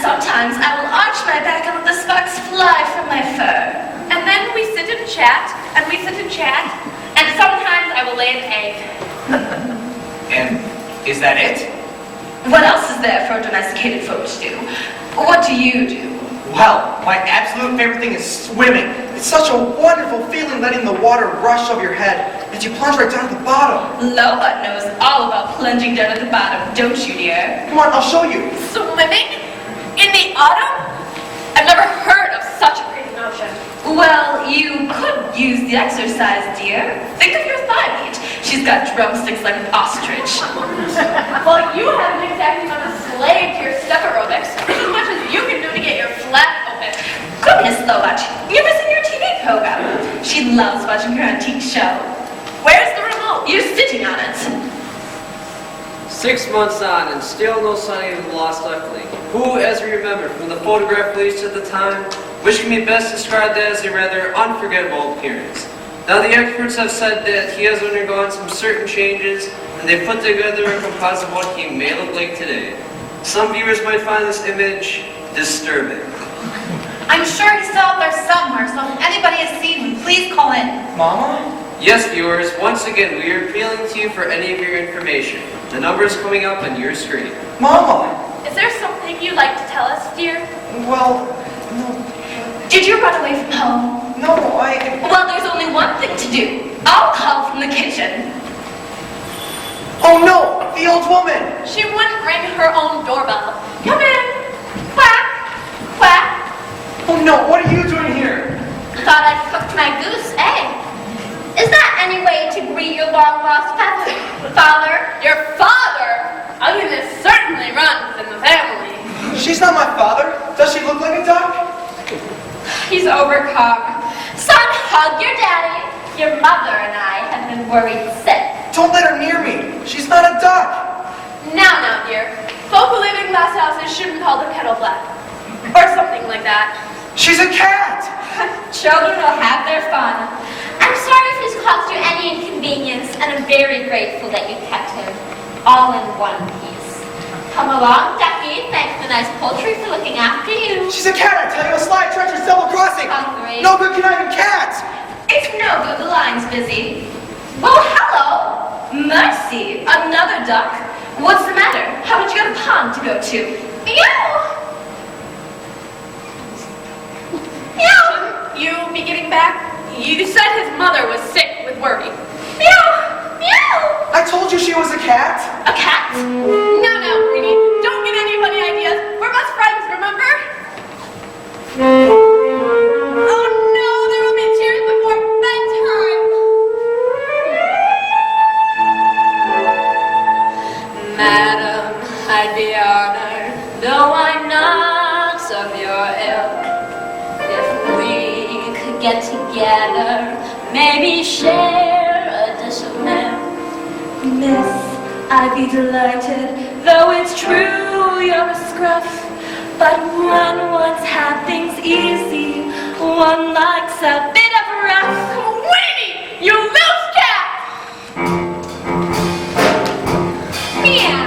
Speaker 3: sometimes I will arch my back and let the sparks fly from my fur.
Speaker 7: And then we sit and chat, and we sit and chat, and sometimes I will lay an egg.
Speaker 5: And is that it?
Speaker 3: What else is there for domesticated folk to do? What do you do?
Speaker 5: Well, my absolute favorite thing is swimming. It's such a wonderful feeling letting the water rush over your head as you plunge right down to the bottom.
Speaker 3: Lobot knows all about plunging down at the bottom, don't you, dear?
Speaker 5: Come on, I'll show you.
Speaker 7: Swimming? In the autumn? I've never heard of such a crazy notion.
Speaker 3: Well, you could use the exercise, dear. Think of your thigh meat. She's got drumsticks like an ostrich.
Speaker 7: Well, you haven't exactly been a slave to your step aerobics. It's as much as you can do to get your flat open.
Speaker 3: Goodness, Loach, you're missing your TV program. She loves watching her antique show.
Speaker 7: Where's the remote?
Speaker 3: You're sitting on it.
Speaker 5: 6 months on and still no sign of the lost duckling, who, as we remember from the photograph released at the time, which can be best described as a rather unforgettable appearance. Now the experts have said that he has undergone some certain changes, and they've put together a composite of what he may look like today. Some viewers might find this image disturbing.
Speaker 4: I'm sure he's still out there somewhere, so if anybody has seen him, please call in.
Speaker 9: Mama?
Speaker 5: Yes, viewers, once again, we are appealing to you for any of your information. The number is coming up on your screen.
Speaker 9: Mama!
Speaker 7: Is there something you'd like to tell us, dear?
Speaker 9: Well, no.
Speaker 3: Did you run away from home?
Speaker 9: No, I...
Speaker 3: Well, there's only one thing to do. I'll call from the kitchen.
Speaker 9: Oh no! The old woman!
Speaker 7: She wouldn't ring her own doorbell. Come in. Quack. Quack.
Speaker 9: Oh no, what are you doing here?
Speaker 2: Thought I'd cooked my goose egg. Is that any way to greet your long-lost father?
Speaker 7: Your father? Ugliness certainly runs in the family.
Speaker 9: She's not my father. Does she look like a duck?
Speaker 3: He's overcome.
Speaker 2: Son, hug your daddy. Your mother and I have been worried sick.
Speaker 9: Don't let her near me. She's not a duck.
Speaker 7: Now, dear. Folk who live in glass houses shouldn't call the kettle black. Or something like that.
Speaker 9: She's a cat.
Speaker 3: Children will have their fun.
Speaker 2: I'm sorry if he's caused you any inconvenience, and I'm very grateful that you kept him all in one piece. Come along, Ducky. Thanks the nice poultry for looking after you.
Speaker 9: She's a cat, I tell you. A slide, treacherous, double crossing.
Speaker 2: Hungry.
Speaker 9: No good can I even cat.
Speaker 3: It's no good, the line's busy. Well, hello. Mercy, another duck. What's the matter? Haven't you got a pond to go to?
Speaker 2: Meow.
Speaker 7: Shouldn't you be getting back? You said his mother was sick with worry.
Speaker 2: Meow. Meow.
Speaker 9: I told you she was a cat.
Speaker 3: A cat?
Speaker 7: Now, Greenie, don't get any funny ideas. We're best friends, remember? Oh no, there will be tears before bedtime.
Speaker 3: Madam, I'd be honored, though I'm not of your ilk, if we could get together, maybe share a dish of milk. Miss, I'd be delighted, though it's true you're a scruff, but one wants to have things easy, one likes a bit of rough.
Speaker 7: Weenie, you loose cat!
Speaker 2: Meow.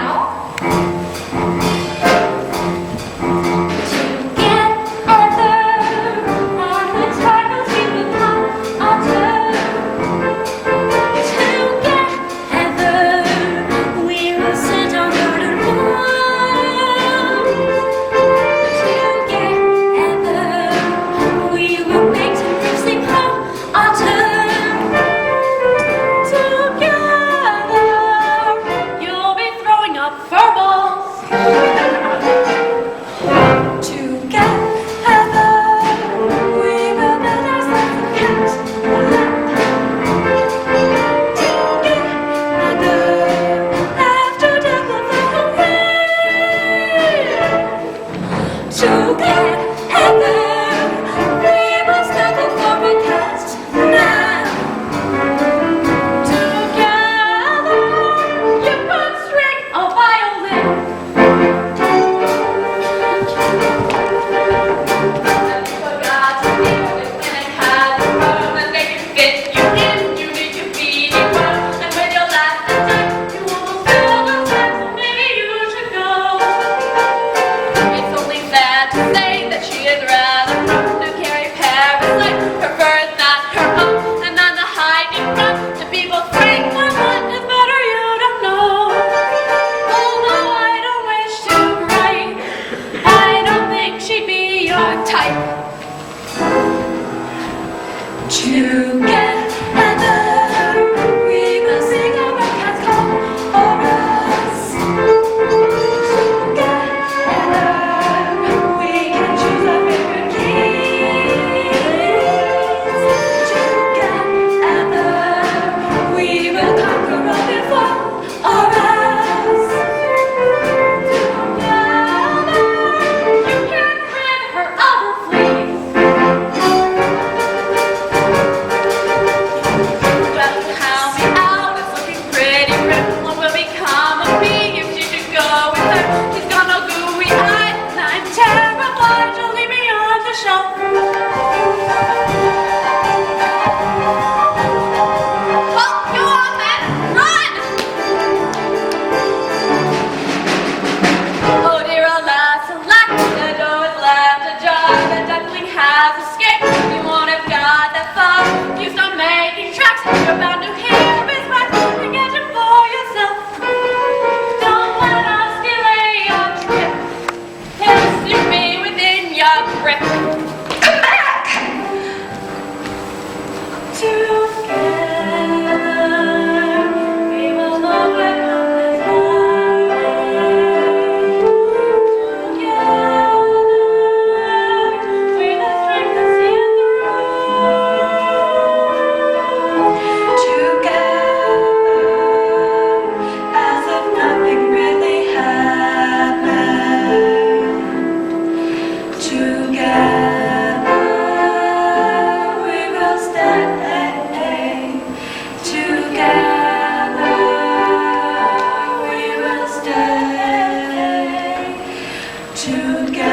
Speaker 3: Together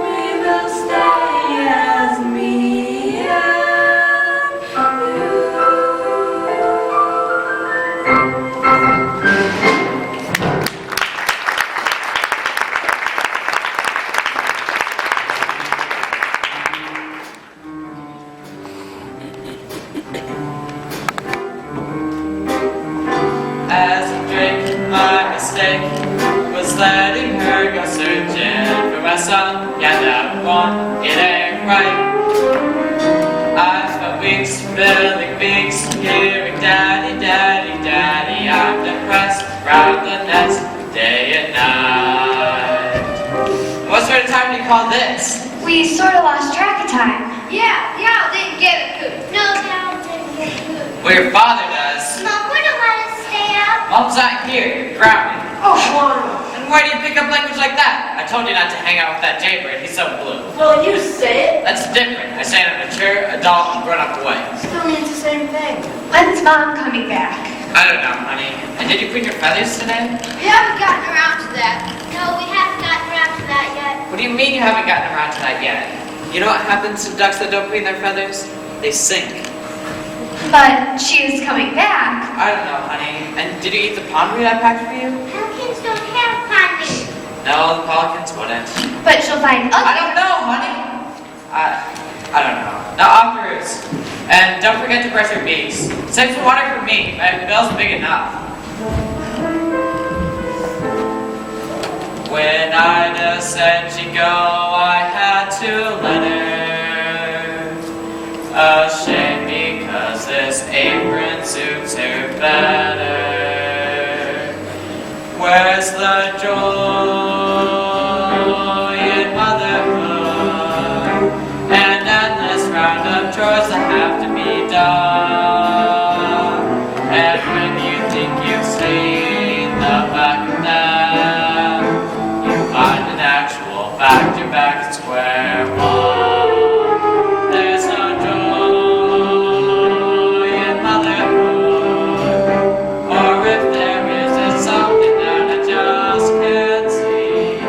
Speaker 3: we will stay as me and you.
Speaker 1: As I'm drinking, my mistake was letting her go searching for my son. Yeah, that one, it ain't right. I spent weeks, filling weeks, hearing daddy, daddy, daddy. I'm depressed, round the nest, day and night. What sort of time do you call this?
Speaker 2: We sort of lost track of time.
Speaker 6: Yeah, didn't get a coop. No, Dal didn't get a coop.
Speaker 1: Well, your father does.
Speaker 6: Mom wouldn't let us stay up.
Speaker 1: Mom's not here, grounded.
Speaker 3: Oh, Juan.
Speaker 1: And where do you pick up language like that? I told you not to hang out with that jaybird, he's so blue.
Speaker 3: Well, you say it.
Speaker 1: That's different. I say I'm a mature adult and grown up way.
Speaker 3: Still means the same thing.
Speaker 2: When's Mom coming back?
Speaker 1: I don't know, honey. And did you clean your feathers today?
Speaker 6: We haven't gotten around to that. No, we haven't gotten around to that yet.
Speaker 1: What do you mean you haven't gotten around to that yet? You know what happens to ducks that don't clean their feathers? They sink.
Speaker 2: But she is coming back.
Speaker 1: I don't know, honey. And did you eat the pond meat I packed for you?
Speaker 6: Pelicans don't have pond meat.
Speaker 1: No, the pelicans wouldn't.
Speaker 2: But she'll find
Speaker 1: I
Speaker 2: ugly.
Speaker 1: don't know, honey. I don't know. Now off the roost. And don't forget to brush your beaks. Save some water for me. My bill's big enough. When Ida said she'd go, I had to let her. A shame because this apron suits her better. Where's the joy in motherhood? And endless round of chores that have to be done. And when you think you've seen the back of them, you find an actual fact you're back at square one. There's no joy in motherhood, or if there is, it's something that I just can't see.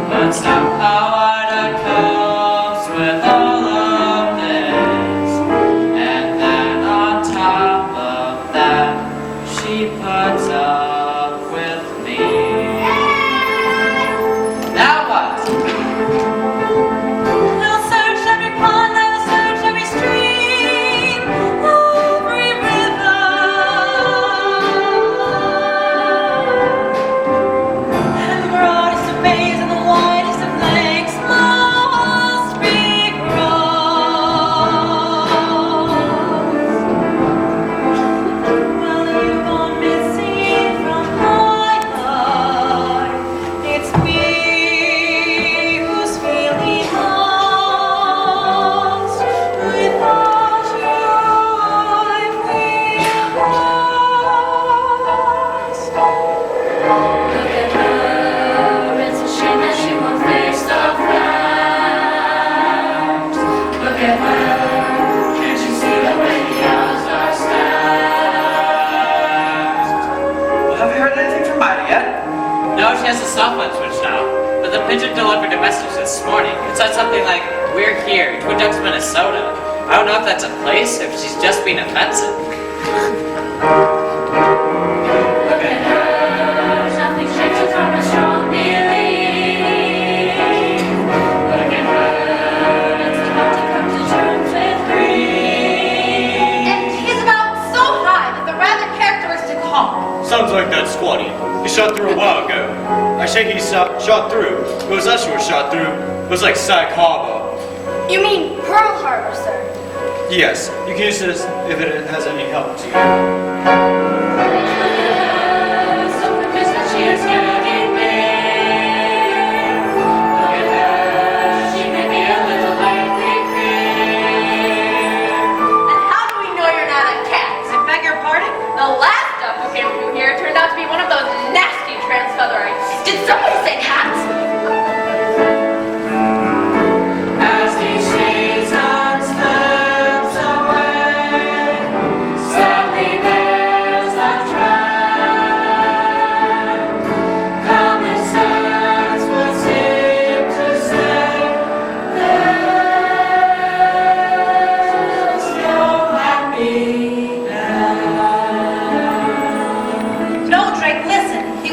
Speaker 1: But somehow Ida comes with all of this, and then on top of that, she puts up with me. Now what?
Speaker 3: I'll search every pond, I'll search every stream, every river. And the broadest of bays and the widest of lakes must be crossed. Well, you've gone missing from my life. It's me who's feeling lost. Without you, I feel lost. Look at her, it's a shame that she won't face the fact. Look at her, can't you see the way the hours are stacked?
Speaker 5: Well, have you heard anything from Ida yet?
Speaker 1: No, she has the cell phone switched out. But the pigeon delivered a message this morning. It said something like, "We're here, Twin Ducks, Minnesota." I don't know if that's a place, or if she's just being offensive.
Speaker 3: Look at her, nothing shakes her from a strong belief. Look at her, it's hard to come to terms with grief.
Speaker 4: And he's about so high with the rather characteristic honk.
Speaker 8: Sounds like that squatty. He shot through a while ago. I say he shot through. It was us who were shot through. It was like Sag Harbor.
Speaker 4: You mean Pearl Harbor, sir?
Speaker 8: Yes, you can use this if it has any help to you.
Speaker 3: So convinced that she is getting me. Look at her, she may be a little lightly queer.
Speaker 7: And how do we know you're not a cat? I beg your pardon? The last duck who came through here turned out to be one of those nasty transfeatherites.
Speaker 4: Did somebody say cats?
Speaker 1: As these seasons slips away, sadly there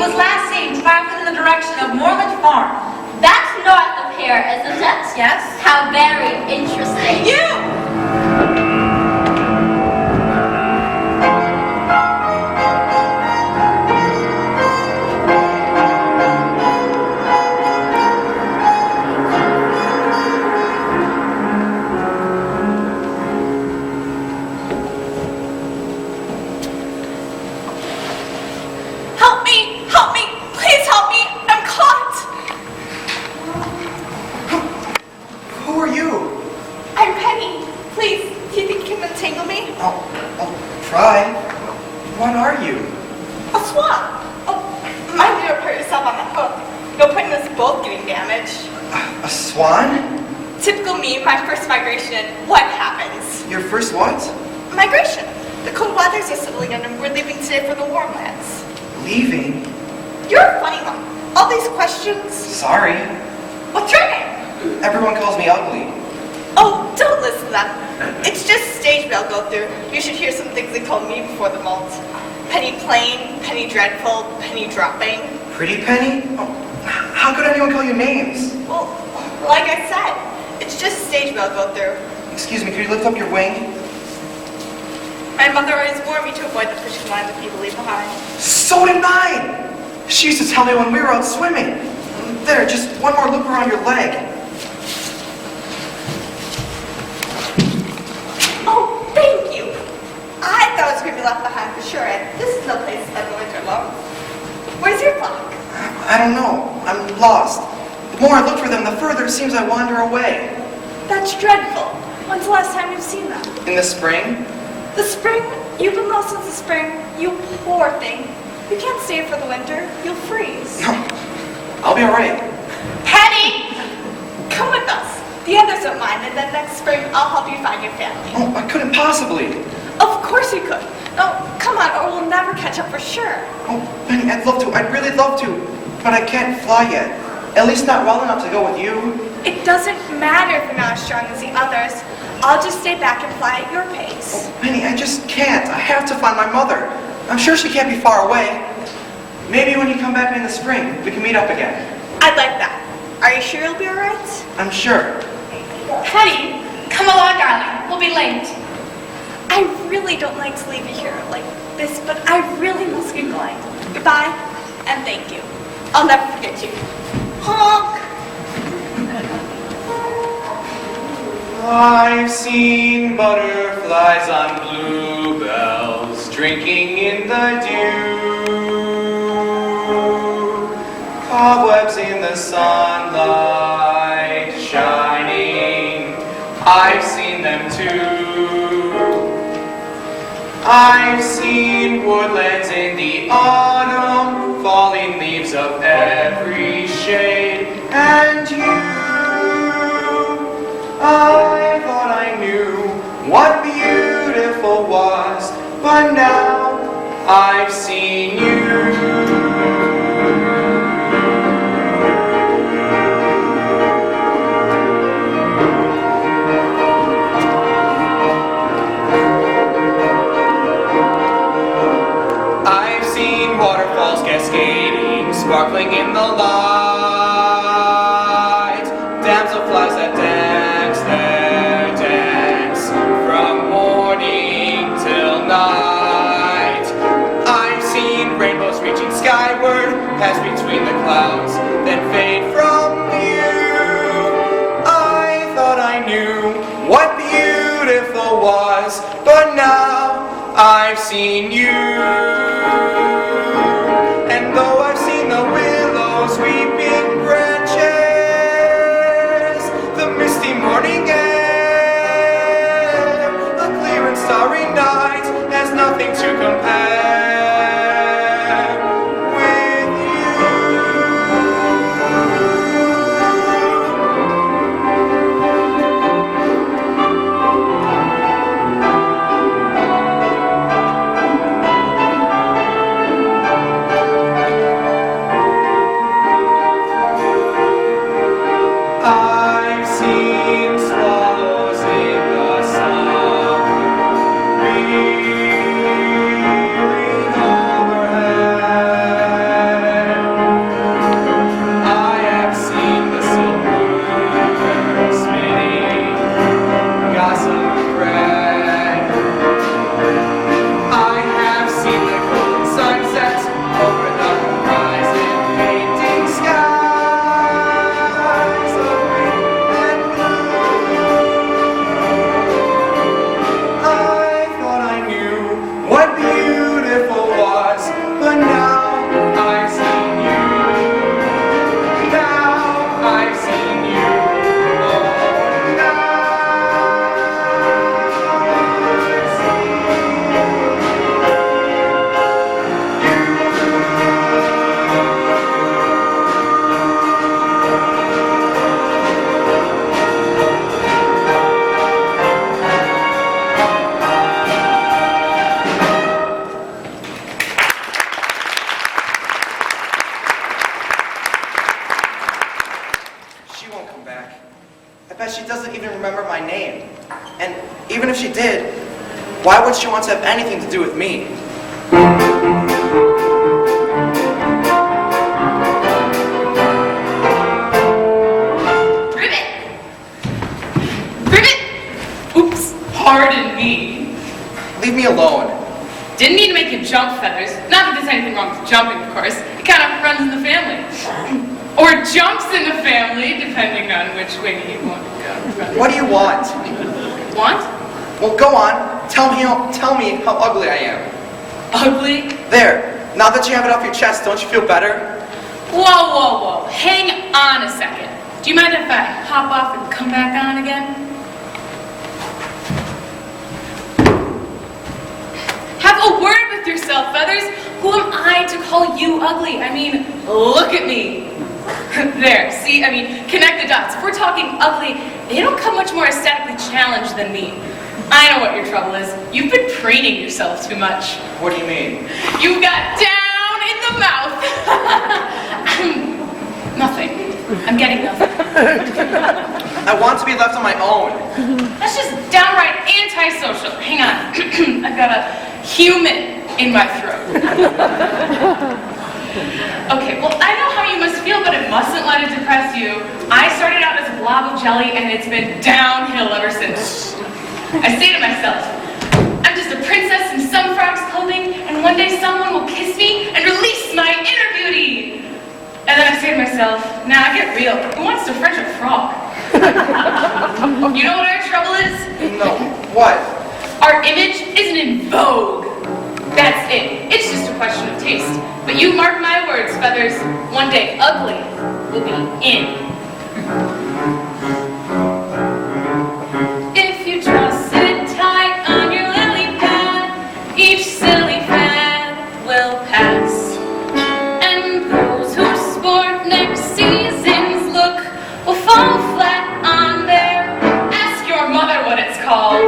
Speaker 3: was last seen traveling in the direction of Moorland Farm.
Speaker 2: That's north of here, isn't it?
Speaker 3: Yes?
Speaker 2: How very interesting.
Speaker 3: You!
Speaker 7: Help me! Help me! Please help me! I'm caught!
Speaker 9: Who are you?
Speaker 7: I'm Penny. Please, do you think you can untangle me?
Speaker 9: I'll try. What are you?
Speaker 7: A swan! Oh, mind you don't hurt yourself on the hook. No point in us both getting damaged.
Speaker 9: A swan?
Speaker 7: Typical me, my first migration, and what happens?
Speaker 9: Your first what?
Speaker 7: Migration. The cold weathers are settling in and we're leaving today for the warm lands.
Speaker 9: Leaving?
Speaker 7: You're a funny one. All these questions.
Speaker 9: Sorry.
Speaker 7: What's your name?
Speaker 9: Everyone calls me ugly.
Speaker 7: Oh, don't listen to them. It's just a stage they'll go through. You should hear some things they told me before the molt. Penny plain, penny dreadful, penny dropping.
Speaker 9: Pretty Penny? Oh, how could anyone call you names?
Speaker 7: Well, like I said, it's just a stage they'll go through.
Speaker 9: Excuse me, could you lift up your wing?
Speaker 7: My mother always warned me to avoid the fishing line that people leave behind.
Speaker 9: So did mine! She used to tell me when we were out swimming. There, just one more loop around your leg.
Speaker 7: Oh, thank you. I thought it was going to be left behind for sure, and this is no place to spend the winter alone. Where's your flock?
Speaker 9: I don't know. I'm lost. The more I look for them, the further it seems I wander away.
Speaker 7: That's dreadful. When's the last time you've seen them?
Speaker 9: In the spring?
Speaker 7: The spring? You've been lost since the spring. You poor thing. You can't stay for the winter. You'll freeze.
Speaker 9: No. I'll be alright.
Speaker 7: Penny! Come with us. The others don't mind, and then next spring I'll help you find your family.
Speaker 9: Oh, I couldn't possibly.
Speaker 7: Of course you could. No, come on, or we'll never catch up for sure.
Speaker 9: Oh, Penny, I'd love to. I'd really love to. But I can't fly yet. At least not well enough to go with you.
Speaker 7: It doesn't matter if you're not as strong as the others. I'll just stay back and fly at your pace.
Speaker 9: Oh, Penny, I just can't. I have to find my mother. I'm sure she can't be far away. Maybe when you come back in the spring, we can meet up again.
Speaker 7: I'd like that. Are you sure you'll be alright?
Speaker 9: I'm sure.
Speaker 7: Penny, come along, darling. We'll be late. I really don't like to leave you here like this, but I really must get going. Goodbye, and thank you. I'll never forget you. Honk!
Speaker 1: I've seen butterflies on bluebells drinking in the dew, cobwebs in the sunlight shining. I've seen them too. I've seen woodlands in the autumn, falling leaves of every shade, and you. I thought I knew what beautiful was, but now I've seen you. I've seen waterfalls cascading, sparkling in the light, damselflies that dance their dance from morning till night. I've seen rainbows reaching skyward, pass between the clouds, then fade from view. I thought I knew what beautiful was, but now I've seen you. And though I've seen the willows weeping branches, the misty morning air, a clear and starry night has nothing to compare with you.
Speaker 9: bet she doesn't even remember my name. And even if she did, why would she want to have anything to do with me?
Speaker 1: Oops, pardon me.
Speaker 9: Leave me alone.
Speaker 1: Didn't mean to make you jump, Feathers. Not that there's anything wrong with jumping, of course. It kind of runs in the family. Or jumps in the family, depending on which way you want to go.
Speaker 9: What do you want?
Speaker 1: Want?
Speaker 9: Well, go on. Tell me how ugly I am.
Speaker 1: Ugly?
Speaker 9: There. Now that you have it off your chest, don't you feel better?
Speaker 1: Whoa, whoa, whoa. Hang on a second. Do you mind if I hop off and come back on again? Have a word with yourself, Feathers. Who am I to call you ugly? I mean, look at me. There, see? I mean, connect the dots. If we're talking ugly, they don't come much more aesthetically challenged than me. I know what your trouble is. You've been preening yourself too much.
Speaker 9: What do you mean?
Speaker 1: You got down in the mouth. Nothing. I'm getting nothing.
Speaker 9: I want to be left on my own.
Speaker 1: That's just downright antisocial. Hang on. I've got a human in my throat. Okay, well, I know how you must feel, but it mustn't let it depress you. I started out as a blob of jelly, and it's been downhill ever since. I say to myself, I'm just a princess in some frog's clothing, and one day someone will kiss me and release my inner beauty. And then I say to myself, nah, get real. Who wants to French a frog? You know what our trouble is?
Speaker 9: No. What?
Speaker 1: Our image isn't in vogue. That's it. It's just a question of taste. But you mark my words, Feathers. One day, ugly will be in. If you just sit tight on your lily pad, each silly fad will pass. And those who sport next season's look will fall flat on their. Ask your mother what it's called.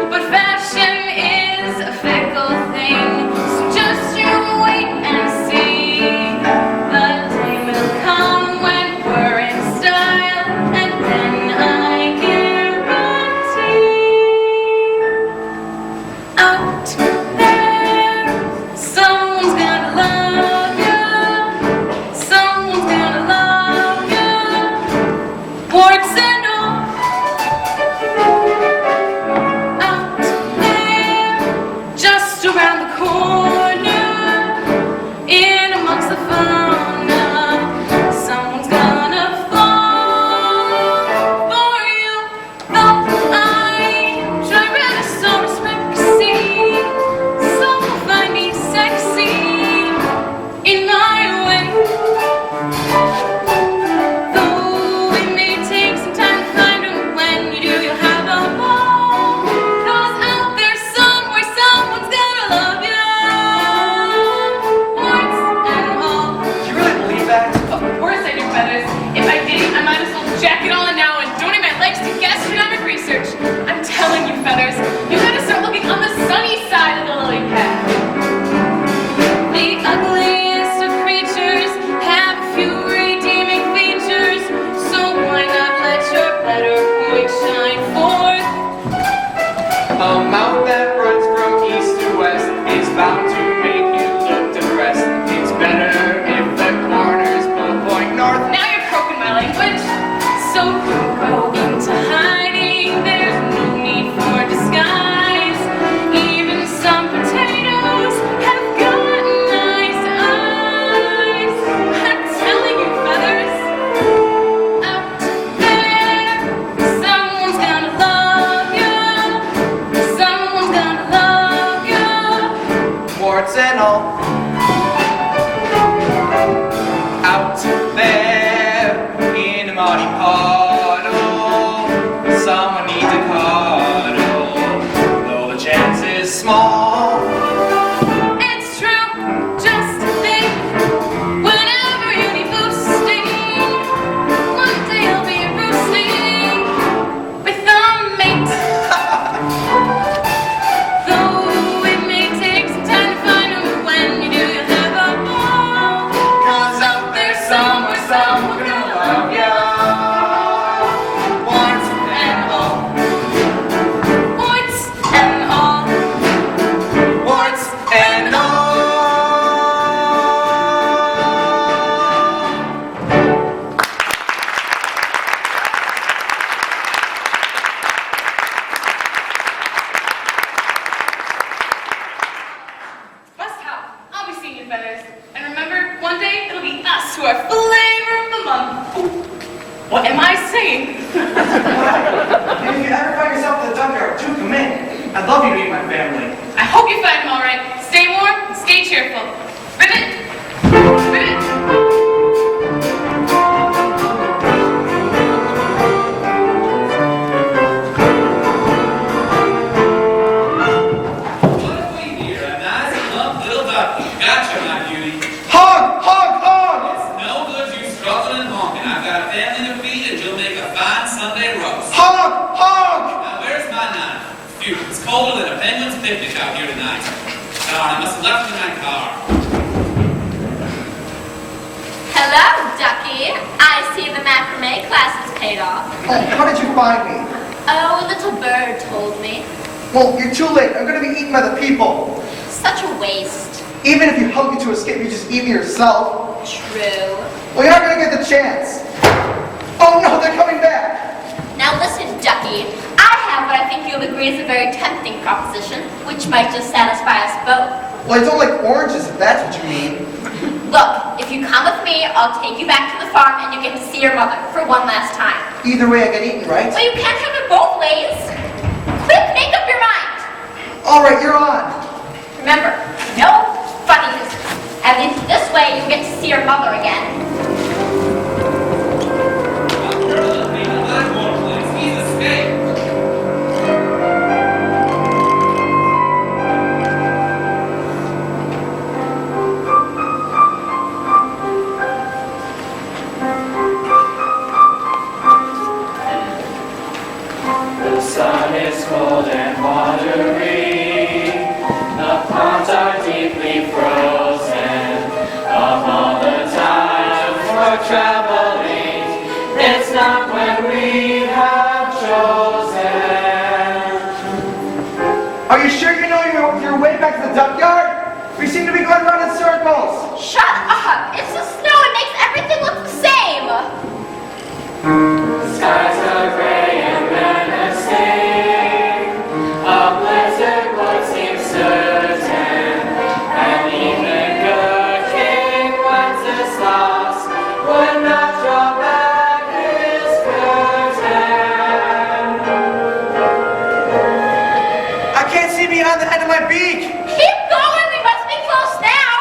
Speaker 1: But fashion is a fickle thing, so just you wait and see. The day will come when we're in
Speaker 3: to our flavor of the month. Ooh, what am I saying?
Speaker 9: And if you ever find yourself in the junkyard, do come in. I'd love you to meet my family.
Speaker 3: I hope you find them all right. Stay warm and stay cheerful. Ribbit! Ribbit!
Speaker 1: What have we here? A nice plump little ducky. Gotcha, my beauty.
Speaker 9: Honk! Honk! Honk!
Speaker 1: It's no good you struggling and honking. I've got a family to feed and you'll make a fine Sunday roast.
Speaker 9: Honk! Honk!
Speaker 1: Now, where's my knife? Phew, it's colder than a penguin's picnic out here tonight. Darn, I must have left it in my car.
Speaker 2: Hello, Ducky. I see the macrame class is paid off.
Speaker 9: Oh, how did you find me?
Speaker 2: Oh, a little bird told me.
Speaker 9: Well, you're too late. I'm going to be eaten by the people.
Speaker 2: Such a waste.
Speaker 9: Even if you help me to escape, you just eat me yourself.
Speaker 2: True.
Speaker 9: Well, you're not going to get the chance. Oh no, they're coming back.
Speaker 2: Now listen, Ducky. I have what I think you'll agree is a very tempting proposition, which might just satisfy us both.
Speaker 9: Well, I don't like oranges, if that's what you mean.
Speaker 2: Look, if you come with me, I'll take you back to the farm and you get to see your mother for one last time.
Speaker 9: Either way, I get eaten, right?
Speaker 2: Well, you can't have it both ways. Quick, make up your mind.
Speaker 9: All right, you're on.
Speaker 2: Remember, no funny business. At least this way you get to see your mother again.
Speaker 1: I'll turn a little beat on that one, please. He's escaped.
Speaker 10: The sun is cold and watery, the ponds are deeply frozen. Of all the time for traveling, it's not when we have chosen.
Speaker 9: Are you sure you know your way back to the duckyard? We seem to be going around in circles.
Speaker 2: Shut up! It's the snow. It makes everything look the same.
Speaker 10: Skies are gray and menacing, a blizzard would seem certain, and even good King Wenceslas would not draw back his curtain.
Speaker 9: I can't see beyond the end of my beak.
Speaker 2: Keep going. We must be close now.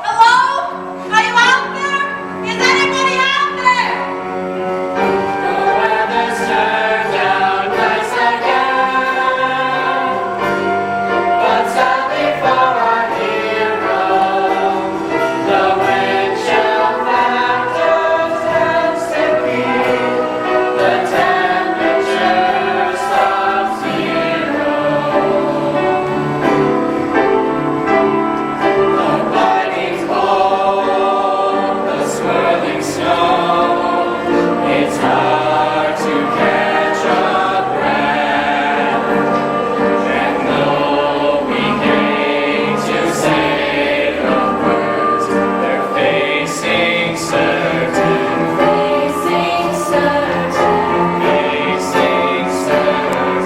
Speaker 3: Hello? Are you out there? Is anybody out there?
Speaker 10: The weather's turned out nice again, but sadly for our hero, the wind chill factor tends to keep the temperature sub zero. The biting cold, the swirling snow, it's hard to catch a breath. And though we hate to say the words, they're facing certain, facing certain, facing certain.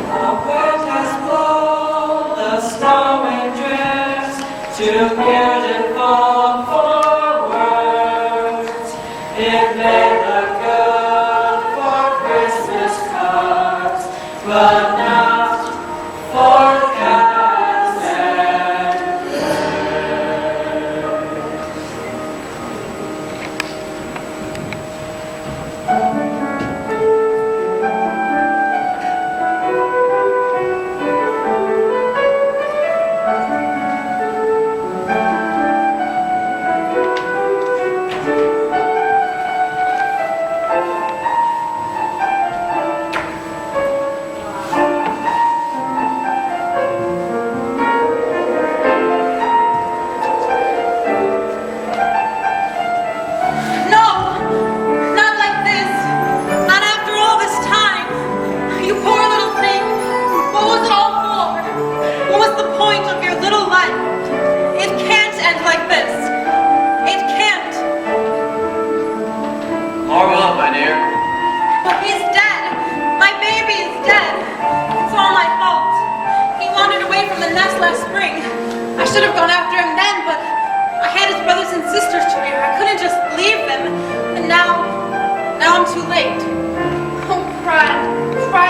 Speaker 1: The wind has blown the snow and drifts too beautiful for words. It may look good for Christmas cards, but not for cats and
Speaker 3: just last spring. I should have gone after him then, but I had his brothers and sisters to rear. I couldn't just leave them. And now I'm too late.
Speaker 7: Oh, cry,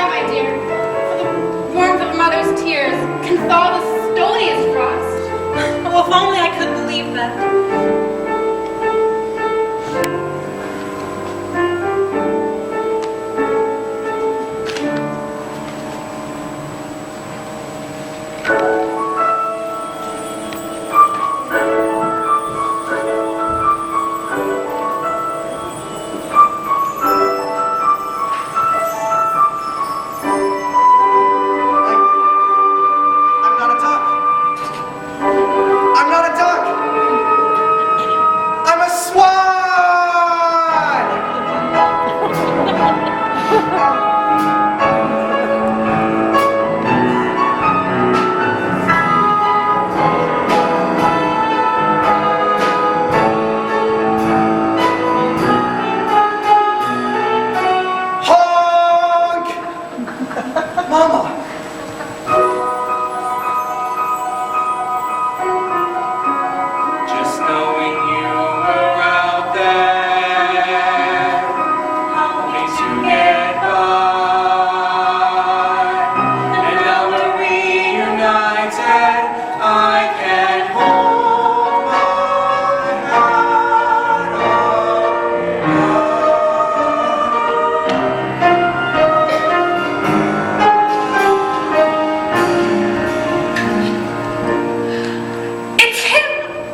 Speaker 7: my dear. For the warmth of a mother's tears can thaw the stoniest frost.
Speaker 3: Oh, if only I could believe that.
Speaker 9: I'm not a duck. I'm not a duck. I'm a swan. Honk! Mama.
Speaker 10: Just knowing you were out there helped me to get by. And now we're reunited, I can hold my hat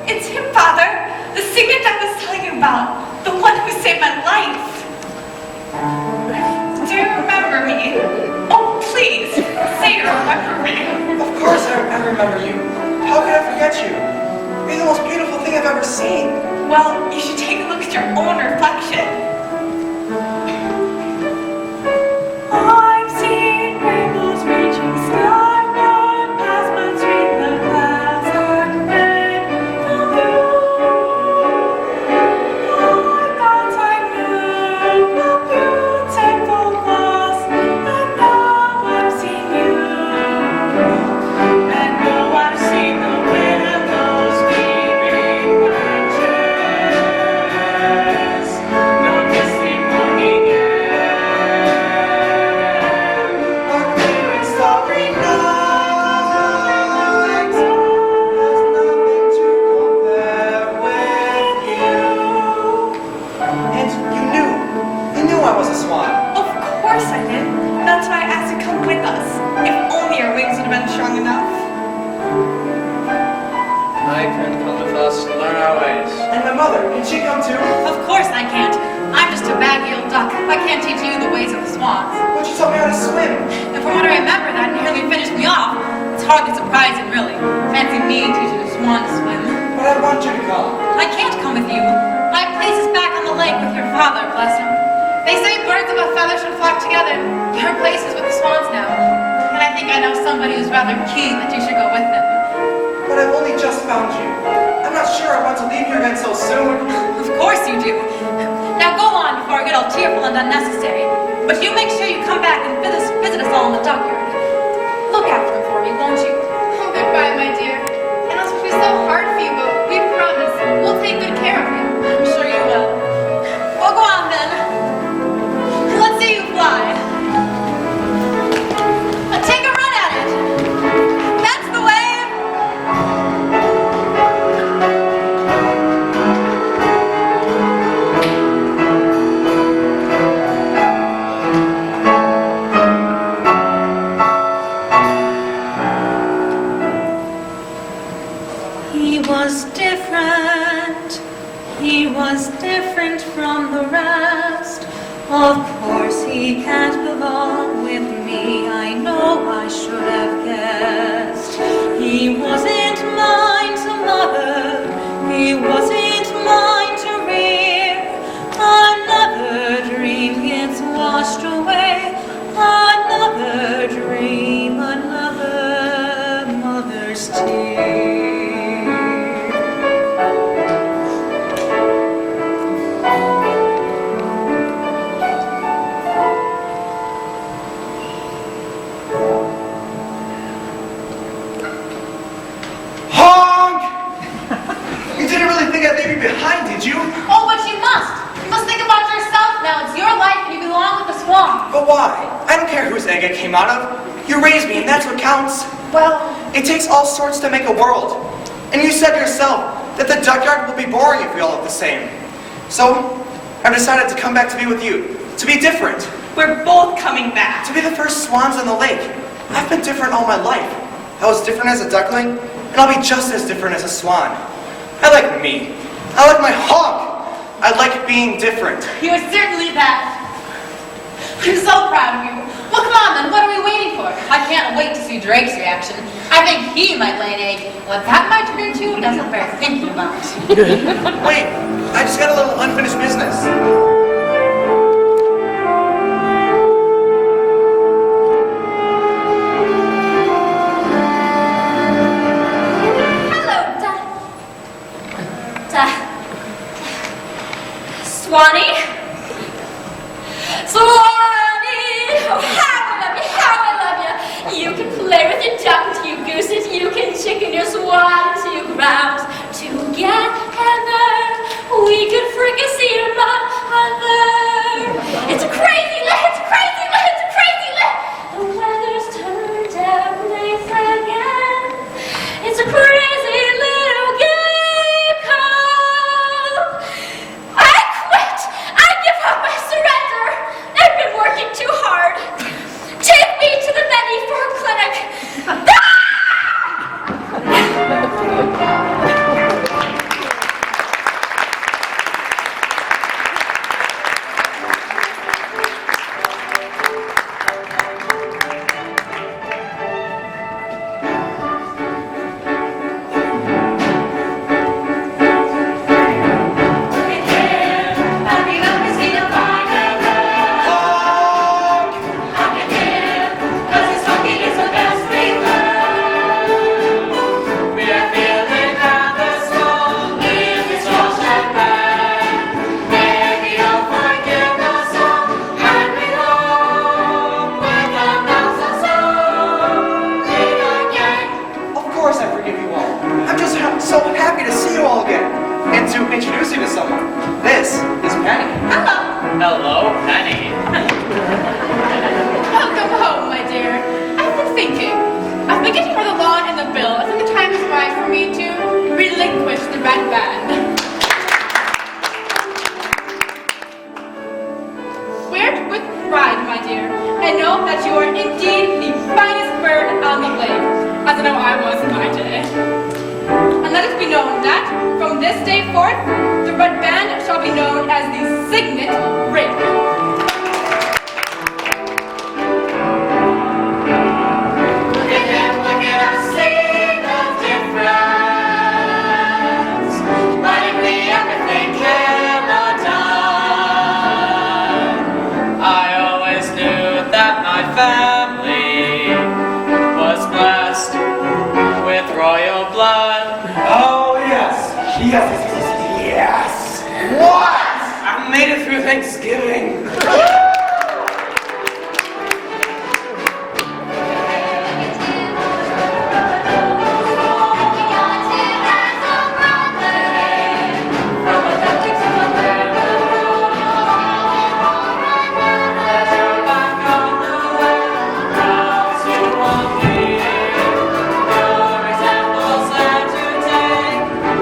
Speaker 7: It's him, Father. The secret I was telling you about. The one who saved my life. Do you remember me? Oh, please, say you remember me.
Speaker 9: Of course I remember you. How could I forget you? You're the most beautiful thing I've ever seen.
Speaker 7: Well, you should take a look at your own reflection. I've seen rainbows reaching skyward past my street, the clouds are red from you. I thought I knew the beautiful was, and now I've seen you. And though I've seen the willows weeping branches, no misty morning air,
Speaker 9: Our favorite starry night has nothing to compare with you. And you knew I was a swan.
Speaker 7: Of course I did. That's why I asked you to come with us. If only your wings would have been strong enough.
Speaker 5: I can come with us and learn our ways.
Speaker 9: And my mother, can she come too?
Speaker 3: Of course I can't. I'm just a baggy old duck. I can't teach you the ways of the swans.
Speaker 9: But you taught me how to swim.
Speaker 3: And from what I remember, that nearly finished me off. It's hardly surprising, really. Fancy me teaching a swan to swim.
Speaker 9: But I want you to come.
Speaker 3: I can't come with you. My place is back on the lake with your father, bless him. They say birds of a feather should flock together. Your place is with the swans now. And I think I know somebody who's rather keen that you should go with them.
Speaker 9: But I've only just found you. I'm not sure I want to leave you again so soon.
Speaker 3: Of course you do. Now go on before I get all tearful and unnecessary. But you make sure you come back and visit us all in the dockyard. Look after him for me, won't you?
Speaker 7: Oh, goodbye, my dear. I know it's going to be so hard for you, but we promise we'll take good care of you.
Speaker 3: I'm sure you will. Well, go on then. Let's see you fly. Take a run at it. That's the way.
Speaker 7: He was different. He was different from the rest. Of course he can't belong with me. I know I should have guessed. He wasn't mine to mother. He wasn't mine to rear. Another dream gets washed away. Another dream, another mother's tear.
Speaker 9: behind, did you?
Speaker 3: Oh, but you must. You must think about yourself now. It's your life and you belong with the swan.
Speaker 9: But why? I don't care whose egg I came out of. You raised me, and that's what counts.
Speaker 3: Well,
Speaker 9: It takes all sorts to make a world. And you said yourself that the duckyard will be boring if we all look the same. So, I've decided to come back to be with you. To be different.
Speaker 7: We're both coming back.
Speaker 9: To be the first swans on the lake. I've been different all my life. I was different as a duckling, and I'll be just as different as a swan. I like me. I like my honk. I like being different.
Speaker 3: you are certainly that. I'm so proud of you. Well, come on then. What are we waiting for? I can't wait to see Drake's reaction. I think he might lay an egg. What that might turn into doesn't bear thinking about.
Speaker 9: Wait, I just got a little unfinished business.
Speaker 2: Hello, Swanee? Swanee! Oh, how I love you, how I love you! You can play with your duck until you goose it, you can chicken your swan until you grouse. Together, we could fricassee your mother. It's a crazy lit, it's a crazy lit, it's a crazy lit! The weather's turned out nice again. It's a crazy little game called I quit! I give up, I surrender! I've been working too hard. Take me to the Mediford clinic.
Speaker 1: We are feeling down the slow, leave this all champagne. Maybe you'll forgive us all, and we hope with a thousand souls meet again.
Speaker 9: Of course I forgive you all. I'm just so happy to see you all again. And to introduce you to someone. This is Penny.
Speaker 1: Hello, Penny.
Speaker 3: Welcome home, my dear. I've been thinking. I've been getting rather long in the bill. I think the time is right for me to relinquish the red band. Wear it with pride, my dear, and know that you are indeed the finest bird on the lake, as I know I was in my day. And let it be known that, from this day forth, the red band shall be known as the signet ring.
Speaker 1: Look at us, see the difference. But if we ever think him or die, I always knew that my family was blessed with royal blood.
Speaker 5: Oh, yes. Yes. What? I made it through Thanksgiving.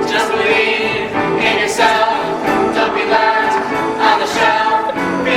Speaker 1: Just believe in yourself. Don't be left on the shelf. Be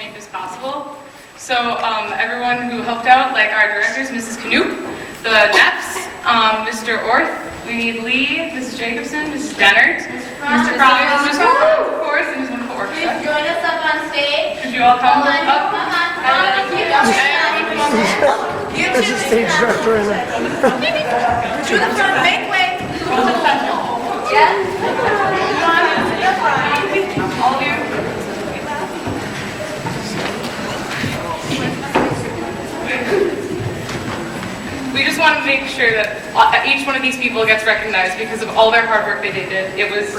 Speaker 11: make this possible. So everyone who helped out, like our directors, Mrs. Knoop, the Neps, Mr. Orth, we need Lee, Mrs. Jacobson, Mrs. Dennert, Mr. Franz, Mr. Franz, of course, and his wonderful
Speaker 4: Please
Speaker 11: orchestra.
Speaker 4: join us up on stage.
Speaker 11: Could you all come
Speaker 4: Come on,
Speaker 11: up?
Speaker 4: come on, come on. You
Speaker 12: There's a stage director in there.
Speaker 4: to the front, make way.
Speaker 11: Yes. All of you. We just want to make sure that each one of these people gets recognized because of all their hard work they did. It was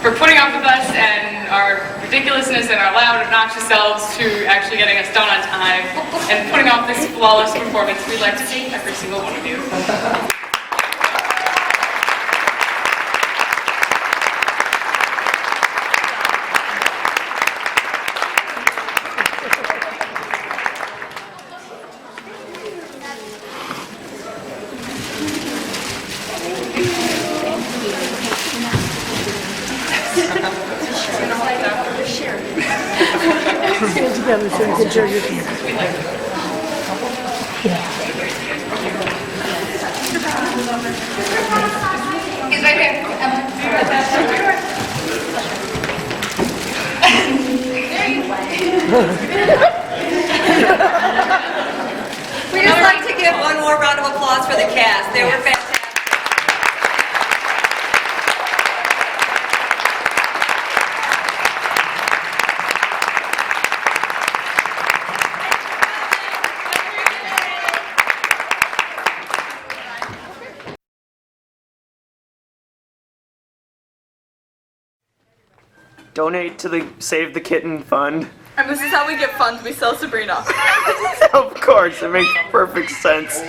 Speaker 11: for putting up with us and our ridiculousness and our loud, obnoxious selves to actually getting us done on time and putting off this flawless performance. We'd like to thank every single one of you.
Speaker 12: Stand together so you can show your feet.
Speaker 11: He's right here.
Speaker 3: We'd just like to give one more round of applause for the cast. They were fantastic.
Speaker 13: Donate to the Save the Kitten Fund.
Speaker 7: And this is how we get funds. We sell Sabrina.
Speaker 13: Of course, it makes perfect sense.